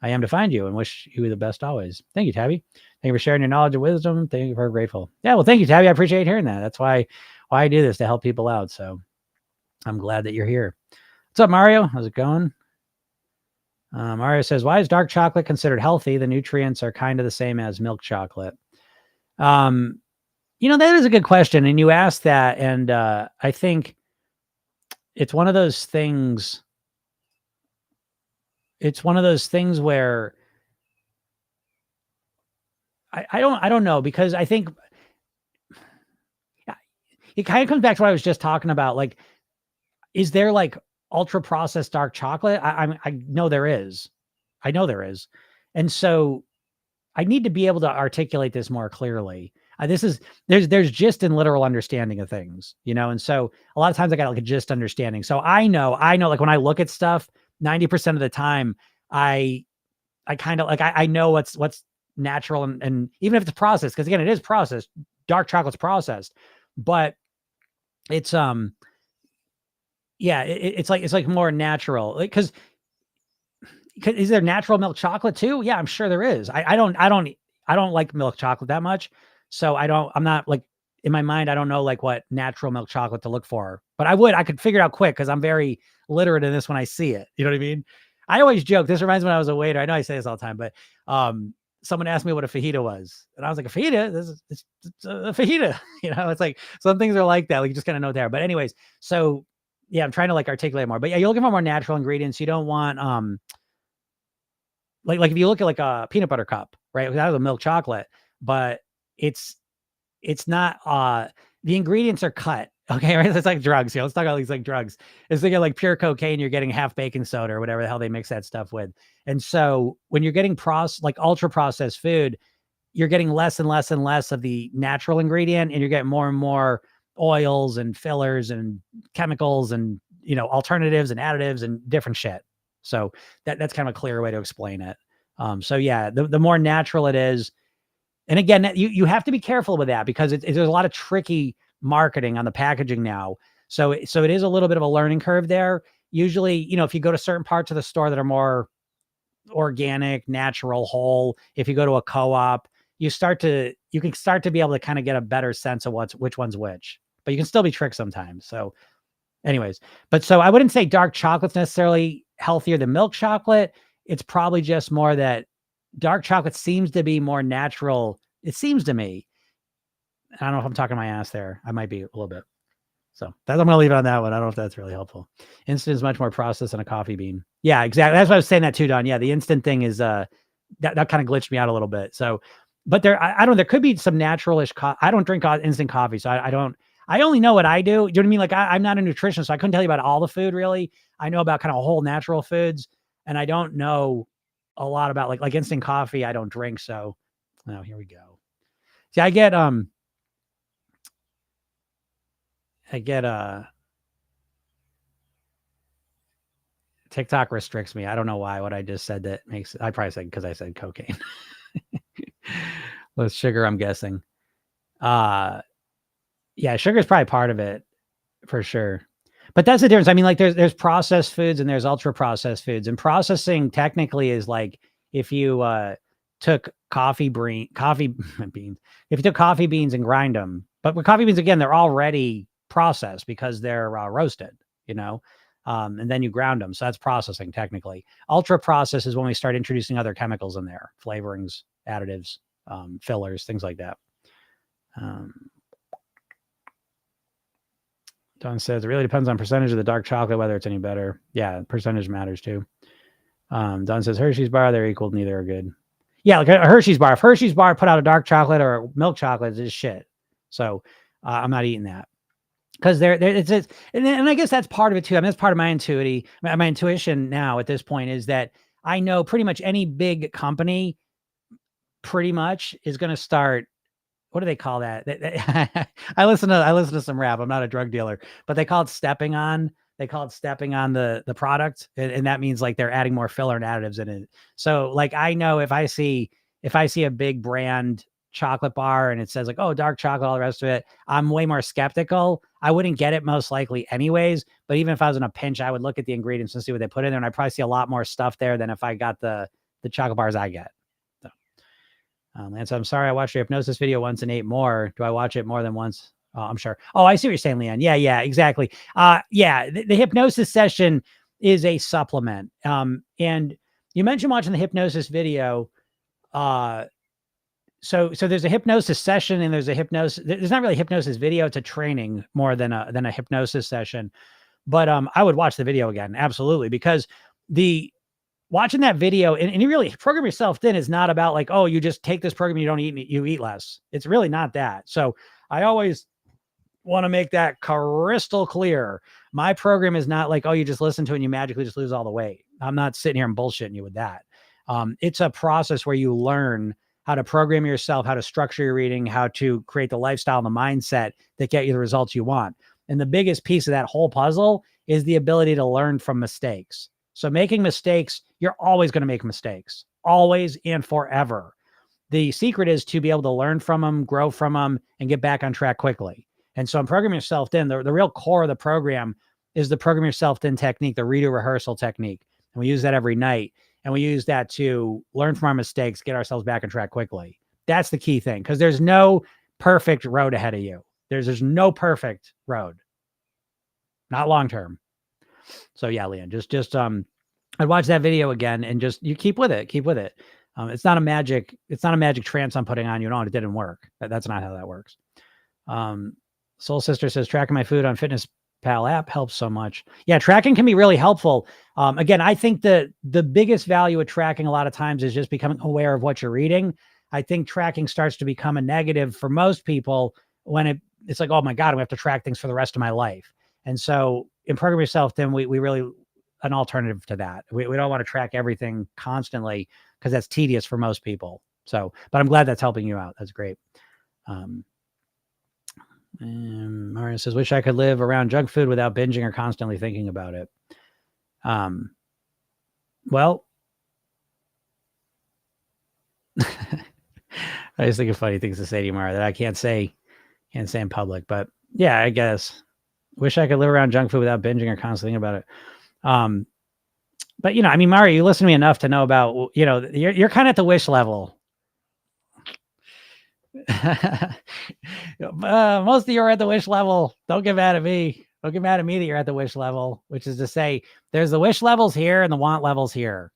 I am to find you and wish you the best always. Thank you, Tabby. Thank you for sharing your knowledge and wisdom. Thank you for grateful. Yeah, well, thank you, Tabby. I appreciate hearing that. That's why I do this, to help people out. So I'm glad that you're here. What's up, Mario? How's it going? Mario says, why is dark chocolate considered healthy? The nutrients are kind of the same as milk chocolate. That is a good question. And you asked that. And I think it's one of those things. It's one of those things where I don't know, because I think it kind of comes back to what I was just talking about. Like, is there like ultra processed dark chocolate? I know there is. I know there is. And so I need to be able to articulate this more clearly. There's just in literal understanding of things, and so a lot of times I got like a just understanding. So I know like when I look at stuff, 90% of the time I kind of like, I know what's natural and even if it's processed, because again, it is processed. Dark chocolate's processed, but it's, it's like more natural. Like, cause is there natural milk chocolate too? Yeah, I'm sure there is. I don't like milk chocolate that much. So I'm not like, in my mind, I don't know like what natural milk chocolate to look for, but I could figure it out quick, because I'm very literate in this when I see it. You know what I mean? I always joke. This reminds me when I was a waiter. I know I say this all the time, but someone asked me what a fajita was, and I was like, a fajita? It's a fajita. It's like some things are like that. Like you just kind of know there. But anyways, so yeah, I'm trying to like articulate more. But yeah, you're looking for more natural ingredients. You don't want like if you look at like a peanut butter cup, right? That was a milk chocolate, but it's not the ingredients are cut. Okay, right? It's like drugs. Let's talk about these like drugs. It's like pure cocaine, you're getting half baking soda or whatever the hell they mix that stuff with. And so when you're getting like ultra processed food, you're getting less and less and less of the natural ingredient, and you're getting more and more oils and fillers and chemicals and alternatives and additives and different shit. So that's kind of a clear way to explain it. So yeah, the more natural it is, and again, you have to be careful with that because there's a lot of tricky marketing on the packaging now. So it is a little bit of a learning curve there. Usually, if you go to certain parts of the store that are more organic, natural, whole, if you go to a co-op, you can start to be able to kind of get a better sense of which one's which, but you can still be tricked sometimes. So anyways, but so I wouldn't say dark chocolate's necessarily healthier than milk chocolate. It's probably just more that dark chocolate seems to be more natural. It seems to me. I don't know if I'm talking my ass there. I might be a little bit. So I'm going to leave it on that one. I don't know if that's really helpful. Instant is much more processed than a coffee bean. Yeah, exactly. That's what I was saying that too, Don. Yeah, the instant thing is that kind of glitched me out a little bit. So, but I don't. There could be some naturalish. I don't drink instant coffee, so I don't. I only know what I do. You know what I mean? Like I'm not a nutritionist, so I couldn't tell you about all the food really. I know about kind of whole natural foods, and I don't know a lot about like instant coffee. I don't drink, so here we go. See, I get TikTok restricts me. I don't know why. What I just said that makes I probably said because I said cocaine. With sugar, I'm guessing. Yeah, sugar is probably part of it for sure. But that's the difference. I mean, like there's processed foods and there's ultra processed foods, and processing technically is like if you took coffee beans, if you took coffee beans and grind them, but with coffee beans again, they're already processed because they're roasted, and then you ground them. So that's processing technically. Ultra process is when we start introducing other chemicals in there, flavorings, additives, fillers, things like that. Don says it really depends on percentage of the dark chocolate, whether it's any better. Yeah, percentage matters too. Don says Hershey's bar, they're equal, neither are good. Yeah, like a Hershey's bar. If Hershey's bar put out a dark chocolate or milk chocolate, it's shit. So I'm not eating that because and I guess that's part of it too. I mean, that's part of my intuition now at this point is that I know pretty much any big company pretty much is going to start. What do they call that? I listen to some rap. I'm not a drug dealer, but they call it stepping on. They call it stepping on the product, and that means like they're adding more filler and additives in it. So like I know if I see a big brand chocolate bar and it says like, oh, dark chocolate, all the rest of it, I'm way more skeptical. I wouldn't get it most likely anyways. But even if I was in a pinch, I would look at the ingredients and see what they put in there, and I probably see a lot more stuff there than if I got the chocolate bars I get. And so I'm sorry, I watched your hypnosis video once and ate more. Do I watch it more than once? Oh, I'm sure. Oh, I see what you're saying, Leanne. Yeah, exactly. Yeah, the hypnosis session is a supplement. And you mentioned watching the hypnosis video. So there's a hypnosis session and there's not really a hypnosis video. It's a training more than a hypnosis session. But I would watch the video again. Absolutely. Because watching that video and you really program yourself thin is not about like, oh, you just take this program, you don't eat, you eat less. It's really not that. So I always want to make that crystal clear. My program is not like, oh, you just listen to it and you magically just lose all the weight. I'm not sitting here and bullshitting you with that. It's a process where you learn how to program yourself, how to structure your reading, how to create the lifestyle and the mindset that get you the results you want. And the biggest piece of that whole puzzle is the ability to learn from mistakes. So making mistakes, you're always going to make mistakes, always and forever. The secret is to be able to learn from them, grow from them, and get back on track quickly. And so I'm programming yourself thin. The real core of the program is the program yourself thin technique, the redo rehearsal technique. And we use that every night. And we use that to learn from our mistakes, get ourselves back on track quickly. That's the key thing, because there's no perfect road ahead of you. There's no perfect road, not long term. So yeah, Leanne, just I'd watch that video again and just you keep with it. It's not a magic trance I'm putting on you. No, it didn't work. That's not how that works. Soul Sister says tracking my food on Fitness Pal app helps so much. Yeah, tracking can be really helpful. Again, I think the biggest value of tracking a lot of times is just becoming aware of what you're eating. I think tracking starts to become a negative for most people when it's like, oh my God, we have to track things for the rest of my life. And so in Program Yourself, then we really an alternative to that. We don't want to track everything constantly because that's tedious for most people. So, but I'm glad that's helping you out. That's great. And Mario says, wish I could live around junk food without binging or constantly thinking about it. Well, I just think of funny things to say to you, Mario, that I can't say in public. But yeah, I guess wish I could live around junk food without binging or constantly thinking about it. But I mean, Mario, you listen to me enough to know about, you're kind of at the wish level. Most of you are at the wish level. Don't get mad at me. Don't get mad at me that you're at the wish level, which is to say there's the wish levels here and the want levels here.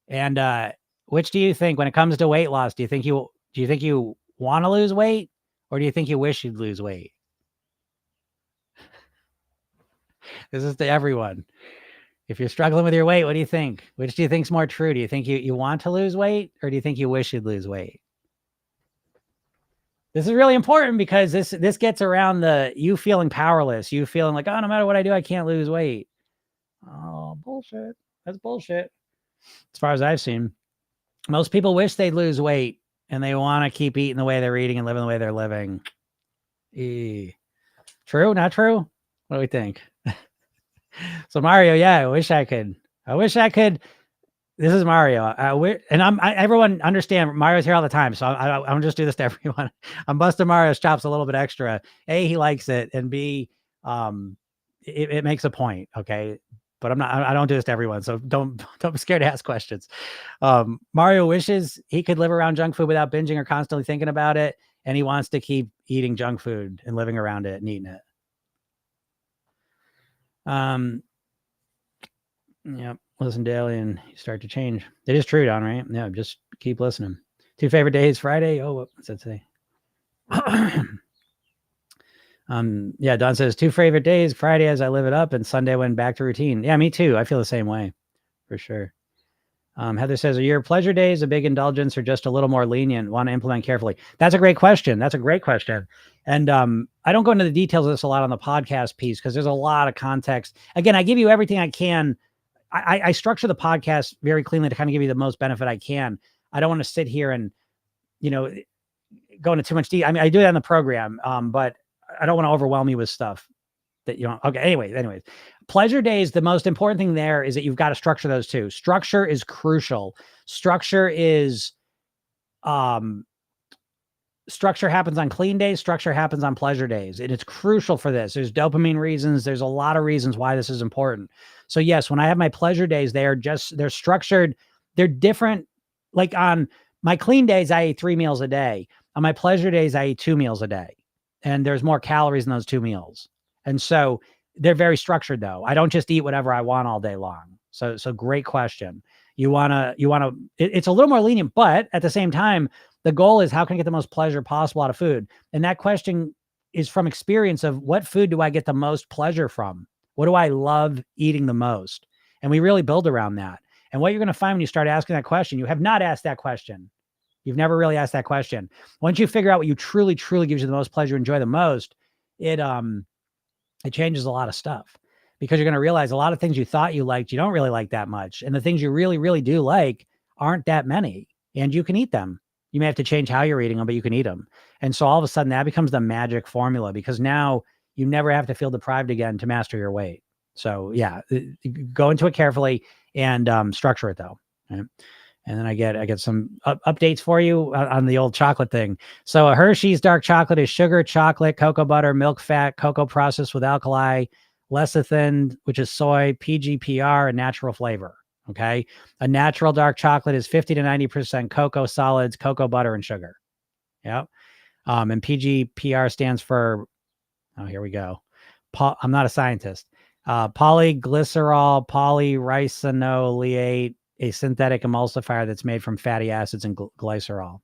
And which do you think when it comes to weight loss? Do you think you want to lose weight, or do you think you wish you'd lose weight? This is to everyone. If you're struggling with your weight, what do you think? Which do you think is more true? Do you think you want to lose weight, or do you think you wish you'd lose weight? This is really important because this gets around you feeling powerless, you feeling like, oh, no matter what I do, I can't lose weight. Oh, bullshit. That's bullshit. As far as I've seen, most people wish they'd lose weight and they want to keep eating the way they're eating and living the way they're living. True? Not true? What do we think? So Mario, yeah, I wish I could. This is Mario. And everyone understand Mario's here all the time. So I don't just do this to everyone. I'm busting Mario's chops a little bit extra. A, he likes it. And B, it makes a point. Okay. But I don't do this to everyone. So don't be scared to ask questions. Mario wishes he could live around junk food without binging or constantly thinking about it. And he wants to keep eating junk food and living around it and eating it. Yep. Listen daily and you start to change. It is true, Don, right? Yeah, just keep listening. 2 favorite days, Friday. Oh, what's that say? Yeah, Don says 2 favorite days, Friday as I live it up and Sunday when back to routine. Yeah, me too. I feel the same way for sure. Heather says, are your pleasure days a big indulgence or just a little more lenient? Want to implement carefully? That's a great question. And I don't go into the details of this a lot on the podcast piece because there's a lot of context. Again, I give you everything I can. I structure the podcast very cleanly to kind of give you the most benefit I can. I don't want to sit here and, go into too much detail. I mean, I do that in the program, but I don't want to overwhelm you with stuff that okay. Anyways, pleasure days. The most important thing there is that you've got to structure those two. Structure is crucial. Structure happens on clean days. Structure happens on pleasure days. And it's crucial for this. There's dopamine reasons. There's a lot of reasons why this is important. So yes, when I have my pleasure days, they're structured. They're different. Like on my clean days, I eat 3 meals a day. On my pleasure days, I eat 2 meals a day. And there's more calories in those 2 meals. And so they're very structured though. I don't just eat whatever I want all day long. So great question. It's a little more lenient, but at the same time, the goal is how can I get the most pleasure possible out of food? And that question is from experience of what food do I get the most pleasure from? What do I love eating the most? And we really build around that. And what you're going to find when you start asking that question, you have not asked that question. You've never really asked that question. Once you figure out what you truly, truly gives you the most pleasure, enjoy the most, it changes a lot of stuff because you're going to realize a lot of things you thought you liked, you don't really like that much. And the things you really, really do like aren't that many and you can eat them. You may have to change how you're eating them, but you can eat them. And so all of a sudden that becomes the magic formula because now you never have to feel deprived again to master your weight. So yeah, go into it carefully and structure it though. Right? And then I get some updates for you on the old chocolate thing. So a Hershey's dark chocolate is sugar, chocolate, cocoa butter, milk fat, cocoa processed with alkali, lecithin, which is soy, PGPR, and natural flavor. Okay. A natural dark chocolate is 50 to 90% cocoa solids, cocoa butter, and sugar. Yep. And PGPR stands for, oh, here we go. I'm not a scientist. Polyglycerol, polyricinoleate, a synthetic emulsifier that's made from fatty acids and glycerol.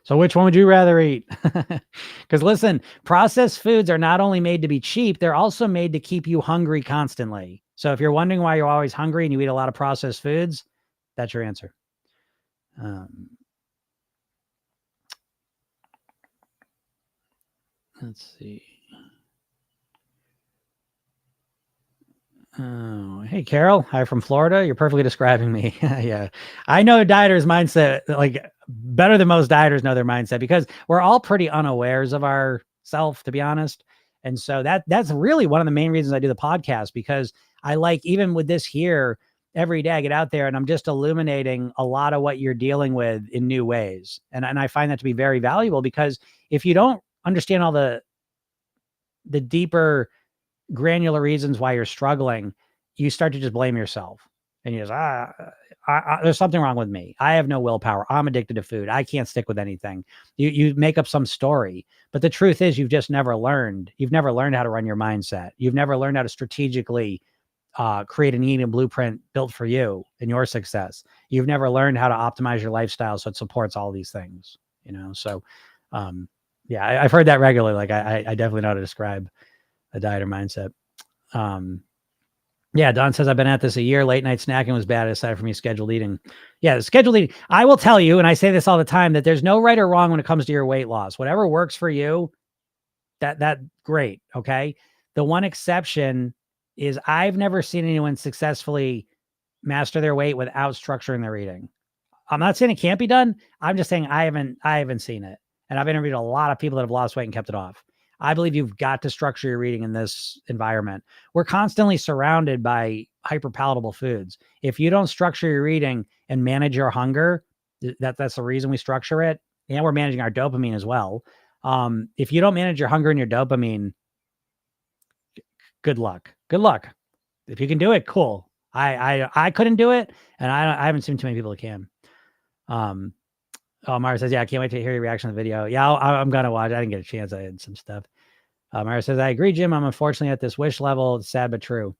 So which one would you rather eat? Because listen, processed foods are not only made to be cheap, they're also made to keep you hungry constantly. So if you're wondering why you're always hungry and you eat a lot of processed foods, that's your answer. Let's see. Oh, hey, Carol. Hi from Florida. You're perfectly describing me. Yeah. I know a dieter's mindset, like better than most dieters know their mindset, because we're all pretty unawares of our self, to be honest. And so that's really one of the main reasons I do the podcast, because I like, even with this here, every day I get out there and I'm just illuminating a lot of what you're dealing with in new ways. And I find that to be very valuable, because if you don't understand all the deeper granular reasons why you're struggling, you start to just blame yourself. And you just, there's something wrong with me. I have no willpower. I'm addicted to food. I can't stick with anything. You make up some story. But the truth is, you've just never learned. You've never learned how to run your mindset. You've never learned how to strategically create an eating blueprint built for you and your success. You've never learned how to optimize your lifestyle so it supports all these things, So, yeah, I've heard that regularly. Like I definitely know how to describe a dieter mindset. Yeah, Don says, I've been at this a year. Late night snacking was bad aside from me scheduled eating. Yeah, scheduled eating. I will tell you, and I say this all the time, that there's no right or wrong when it comes to your weight loss. Whatever works for you, that great. Okay. The one exception is I've never seen anyone successfully master their weight without structuring their eating. I'm not saying it can't be done. I'm just saying I haven't seen it. And I've interviewed a lot of people that have lost weight and kept it off. I believe you've got to structure your eating in this environment. We're constantly surrounded by hyperpalatable foods. If you don't structure your eating and manage your hunger, that's the reason we structure it. And we're managing our dopamine as well. If you don't manage your hunger and your dopamine, good luck. Good luck. If you can do it, cool. I couldn't do it, and I haven't seen too many people that can. Mara says, yeah, I can't wait to hear your reaction to the video. Yeah, I'm going to watch. I didn't get a chance. I had some stuff. Mara says, I agree, Jim. I'm unfortunately at this wish level. It's sad, but true.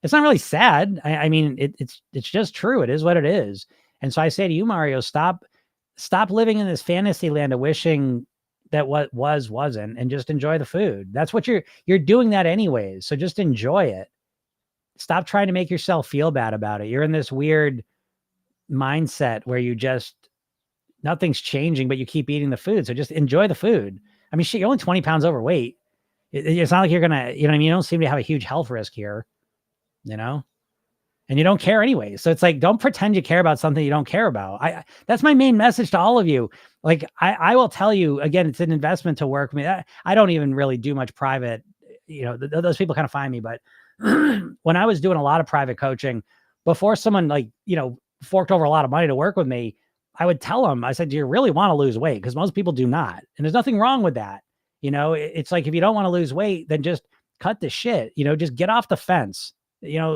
It's not really sad. I mean, it's just true. It is what it is. And so I say to you, Mario, stop living in this fantasy land of wishing that what wasn't, and just enjoy the food. That's what you're doing that anyways. So just enjoy it. Stop trying to make yourself feel bad about it. You're in this weird mindset where you just, nothing's changing, but you keep eating the food. So just enjoy the food. I mean, shit, you're only 20 pounds overweight. It's not like you're going to, you know what I mean? You don't seem to have a huge health risk here, and you don't care anyway. So it's like, don't pretend you care about something you don't care about. That's my main message to all of you. Like, I will tell you again, it's an investment to work with me. I don't even really do much private, those people kind of find me, but when I was doing a lot of private coaching, before someone forked over a lot of money to work with me, I would tell them, I said, do you really want to lose weight? Because most people do not. And there's nothing wrong with that. It's like, if you don't want to lose weight, then just cut the shit, just get off the fence.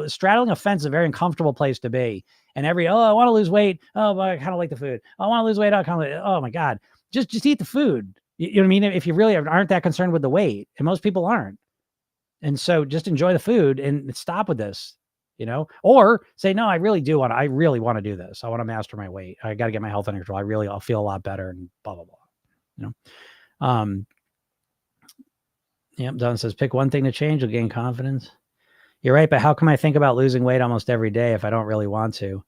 Straddling a fence is a very uncomfortable place to be. And I want to lose weight. Oh, but I kind of like the food. I want to lose weight. Oh my God, just eat the food. You know what I mean? If you really aren't that concerned with the weight, and most people aren't. And so just enjoy the food and stop with this, or say, no, I really want to do this. I want to master my weight. I got to get my health under control. I'll feel a lot better, and blah, blah, blah, Yep. Don says, pick one thing to change. You'll gain confidence. You're right. But how come I think about losing weight almost every day if I don't really want to?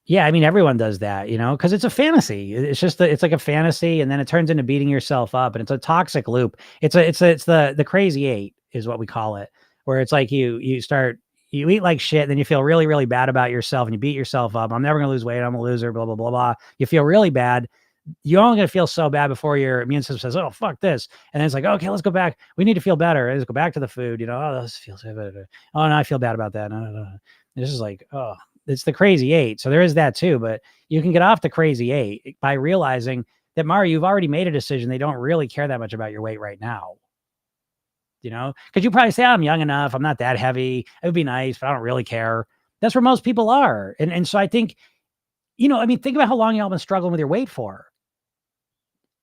Yeah, I mean, everyone does that, because it's a fantasy. It's just it's like a fantasy, and then it turns into beating yourself up, and it's a toxic loop. It's the crazy eight is what we call it, where it's like you eat like shit, then you feel really, really bad about yourself, and you beat yourself up. I'm never going to lose weight. I'm a loser, blah, blah, blah, blah. You feel really bad. You're only going to feel so bad before your immune system says, oh, fuck this. And then it's like, okay, let's go back. We need to feel better. Let's go back to the food. Oh, this feels better. Oh, no, I feel bad about that. No. This is like, oh, it's the crazy eight. So there is that too, but you can get off the crazy eight by realizing that, Mario, you've already made a decision. They don't really care that much about your weight right now. Because you probably say, I'm young enough. I'm not that heavy. It would be nice, but I don't really care. That's where most people are. And so I think, think about how long y'all been struggling with your weight for.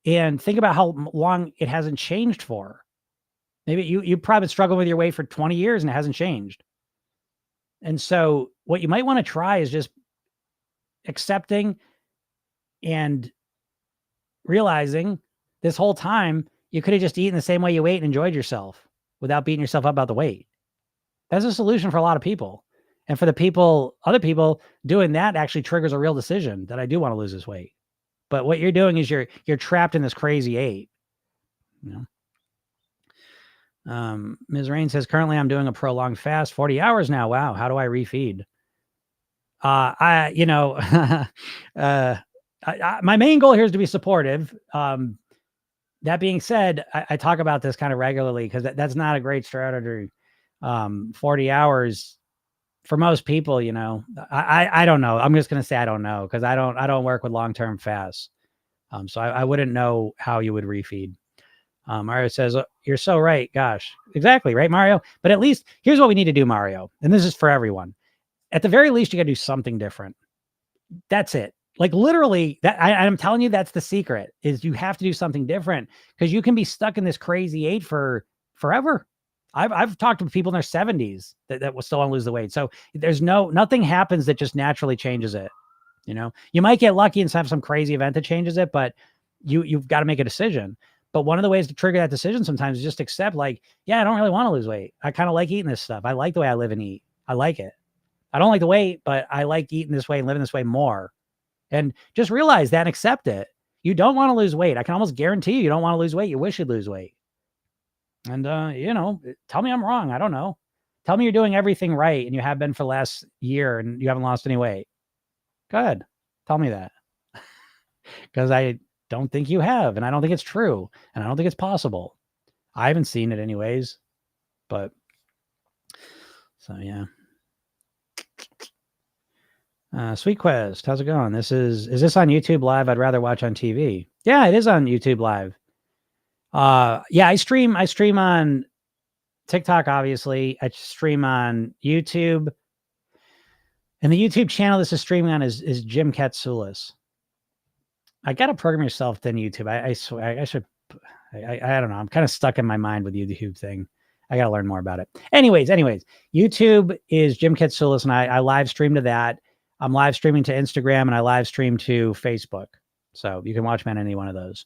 And think about how long it hasn't changed for. Maybe you probably been struggling with your weight for 20 years and it hasn't changed. And so what you might want to try is just accepting and realizing this whole time you could have just eaten the same way you ate and enjoyed yourself without beating yourself up about the weight. That's a solution for a lot of people. And for the other people, doing that actually triggers a real decision that I do want to lose this weight. But what you're doing is you're trapped in this crazy 8. You know? Ms. Rain says, currently I'm doing a prolonged fast, 40 hours now. Wow. How do I refeed? My main goal here is to be supportive. That being said, I talk about this kind of regularly because that's not a great strategy. 40 hours for most people, I don't know. I'm just going to say, I don't know. Cause I don't work with long-term fasts. So I wouldn't know how you would refeed. Mario says, you're so right. Gosh, exactly. Right, Mario. But at least here's what we need to do, Mario. And this is for everyone. At the very least, you got to do something different. That's it. Like literally that I'm telling you, that's the secret is you have to do something different because you can be stuck in this crazy 8 for forever. I've talked to people in their 70s that will still want to lose the weight. So there's nothing happens that just naturally changes it. You might get lucky and have some crazy event that changes it, but you've got to make a decision. But one of the ways to trigger that decision sometimes is just accept like, yeah, I don't really want to lose weight. I kind of like eating this stuff. I like the way I live and eat. I like it. I don't like the weight, but I like eating this way and living this way more. And just realize that and accept it. You don't want to lose weight. I can almost guarantee you don't want to lose weight. You wish you'd lose weight. And, tell me I'm wrong. I don't know. Tell me you're doing everything right and you have been for the last year and you haven't lost any weight. Go ahead. Tell me that. Because I don't think you have. And I don't think it's true. And I don't think it's possible. I haven't seen it anyways. But, so yeah. Sweet Quest, how's it going? Is this on YouTube Live? I'd rather watch on TV. Yeah, it is on YouTube Live. Yeah, I stream on TikTok, obviously. I stream on YouTube. And the YouTube channel this is streaming on is Jim Katsoulis. I gotta program yourself then YouTube. I swear I should I don't know. I'm kind of stuck in my mind with the YouTube thing. I gotta learn more about it. Anyways, YouTube is Jim Katsoulis, and I live stream to that. I'm live streaming to Instagram and I live stream to Facebook. So you can watch me on any one of those.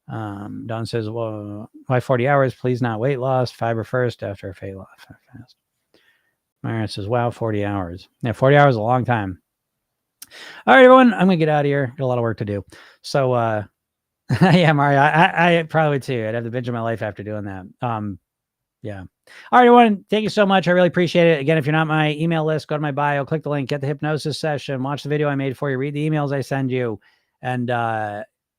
Don says, well, why 40 hours? Please not weight loss. Fiber first after a fat loss fast. Myron says, wow, 40 hours. Yeah, 40 hours is a long time. All right, everyone, I'm going to get out of here. Got a lot of work to do. So, yeah, Mario, I probably too. I'd have to binge my life after doing that. Yeah. All right, everyone. Thank you so much. I really appreciate it. Again, if you're not my email list, go to my bio, click the link, get the hypnosis session, watch the video I made for you, read the emails I send you. And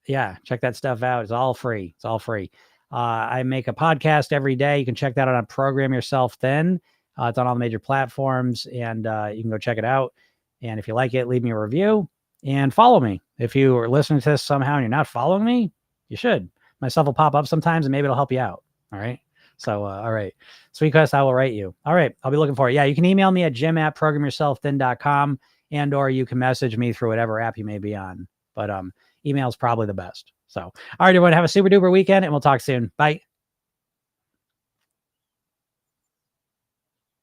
yeah, check that stuff out. It's all free. It's all free. I make a podcast every day. You can check that out on Program Yourself Thin. It's on all the major platforms and you can go check it out. And if you like it, leave me a review and follow me. If you are listening to this somehow and you're not following me, you should. My stuff will pop up sometimes and maybe it'll help you out. All right. So, all right. Sweet Quest, I will write you. All right. I'll be looking for it. Yeah. You can email me at jim@programyourselfthin.com and, or you can message me through whatever app you may be on. But email is probably the best. So, all right, everyone, have a super duper weekend and we'll talk soon. Bye.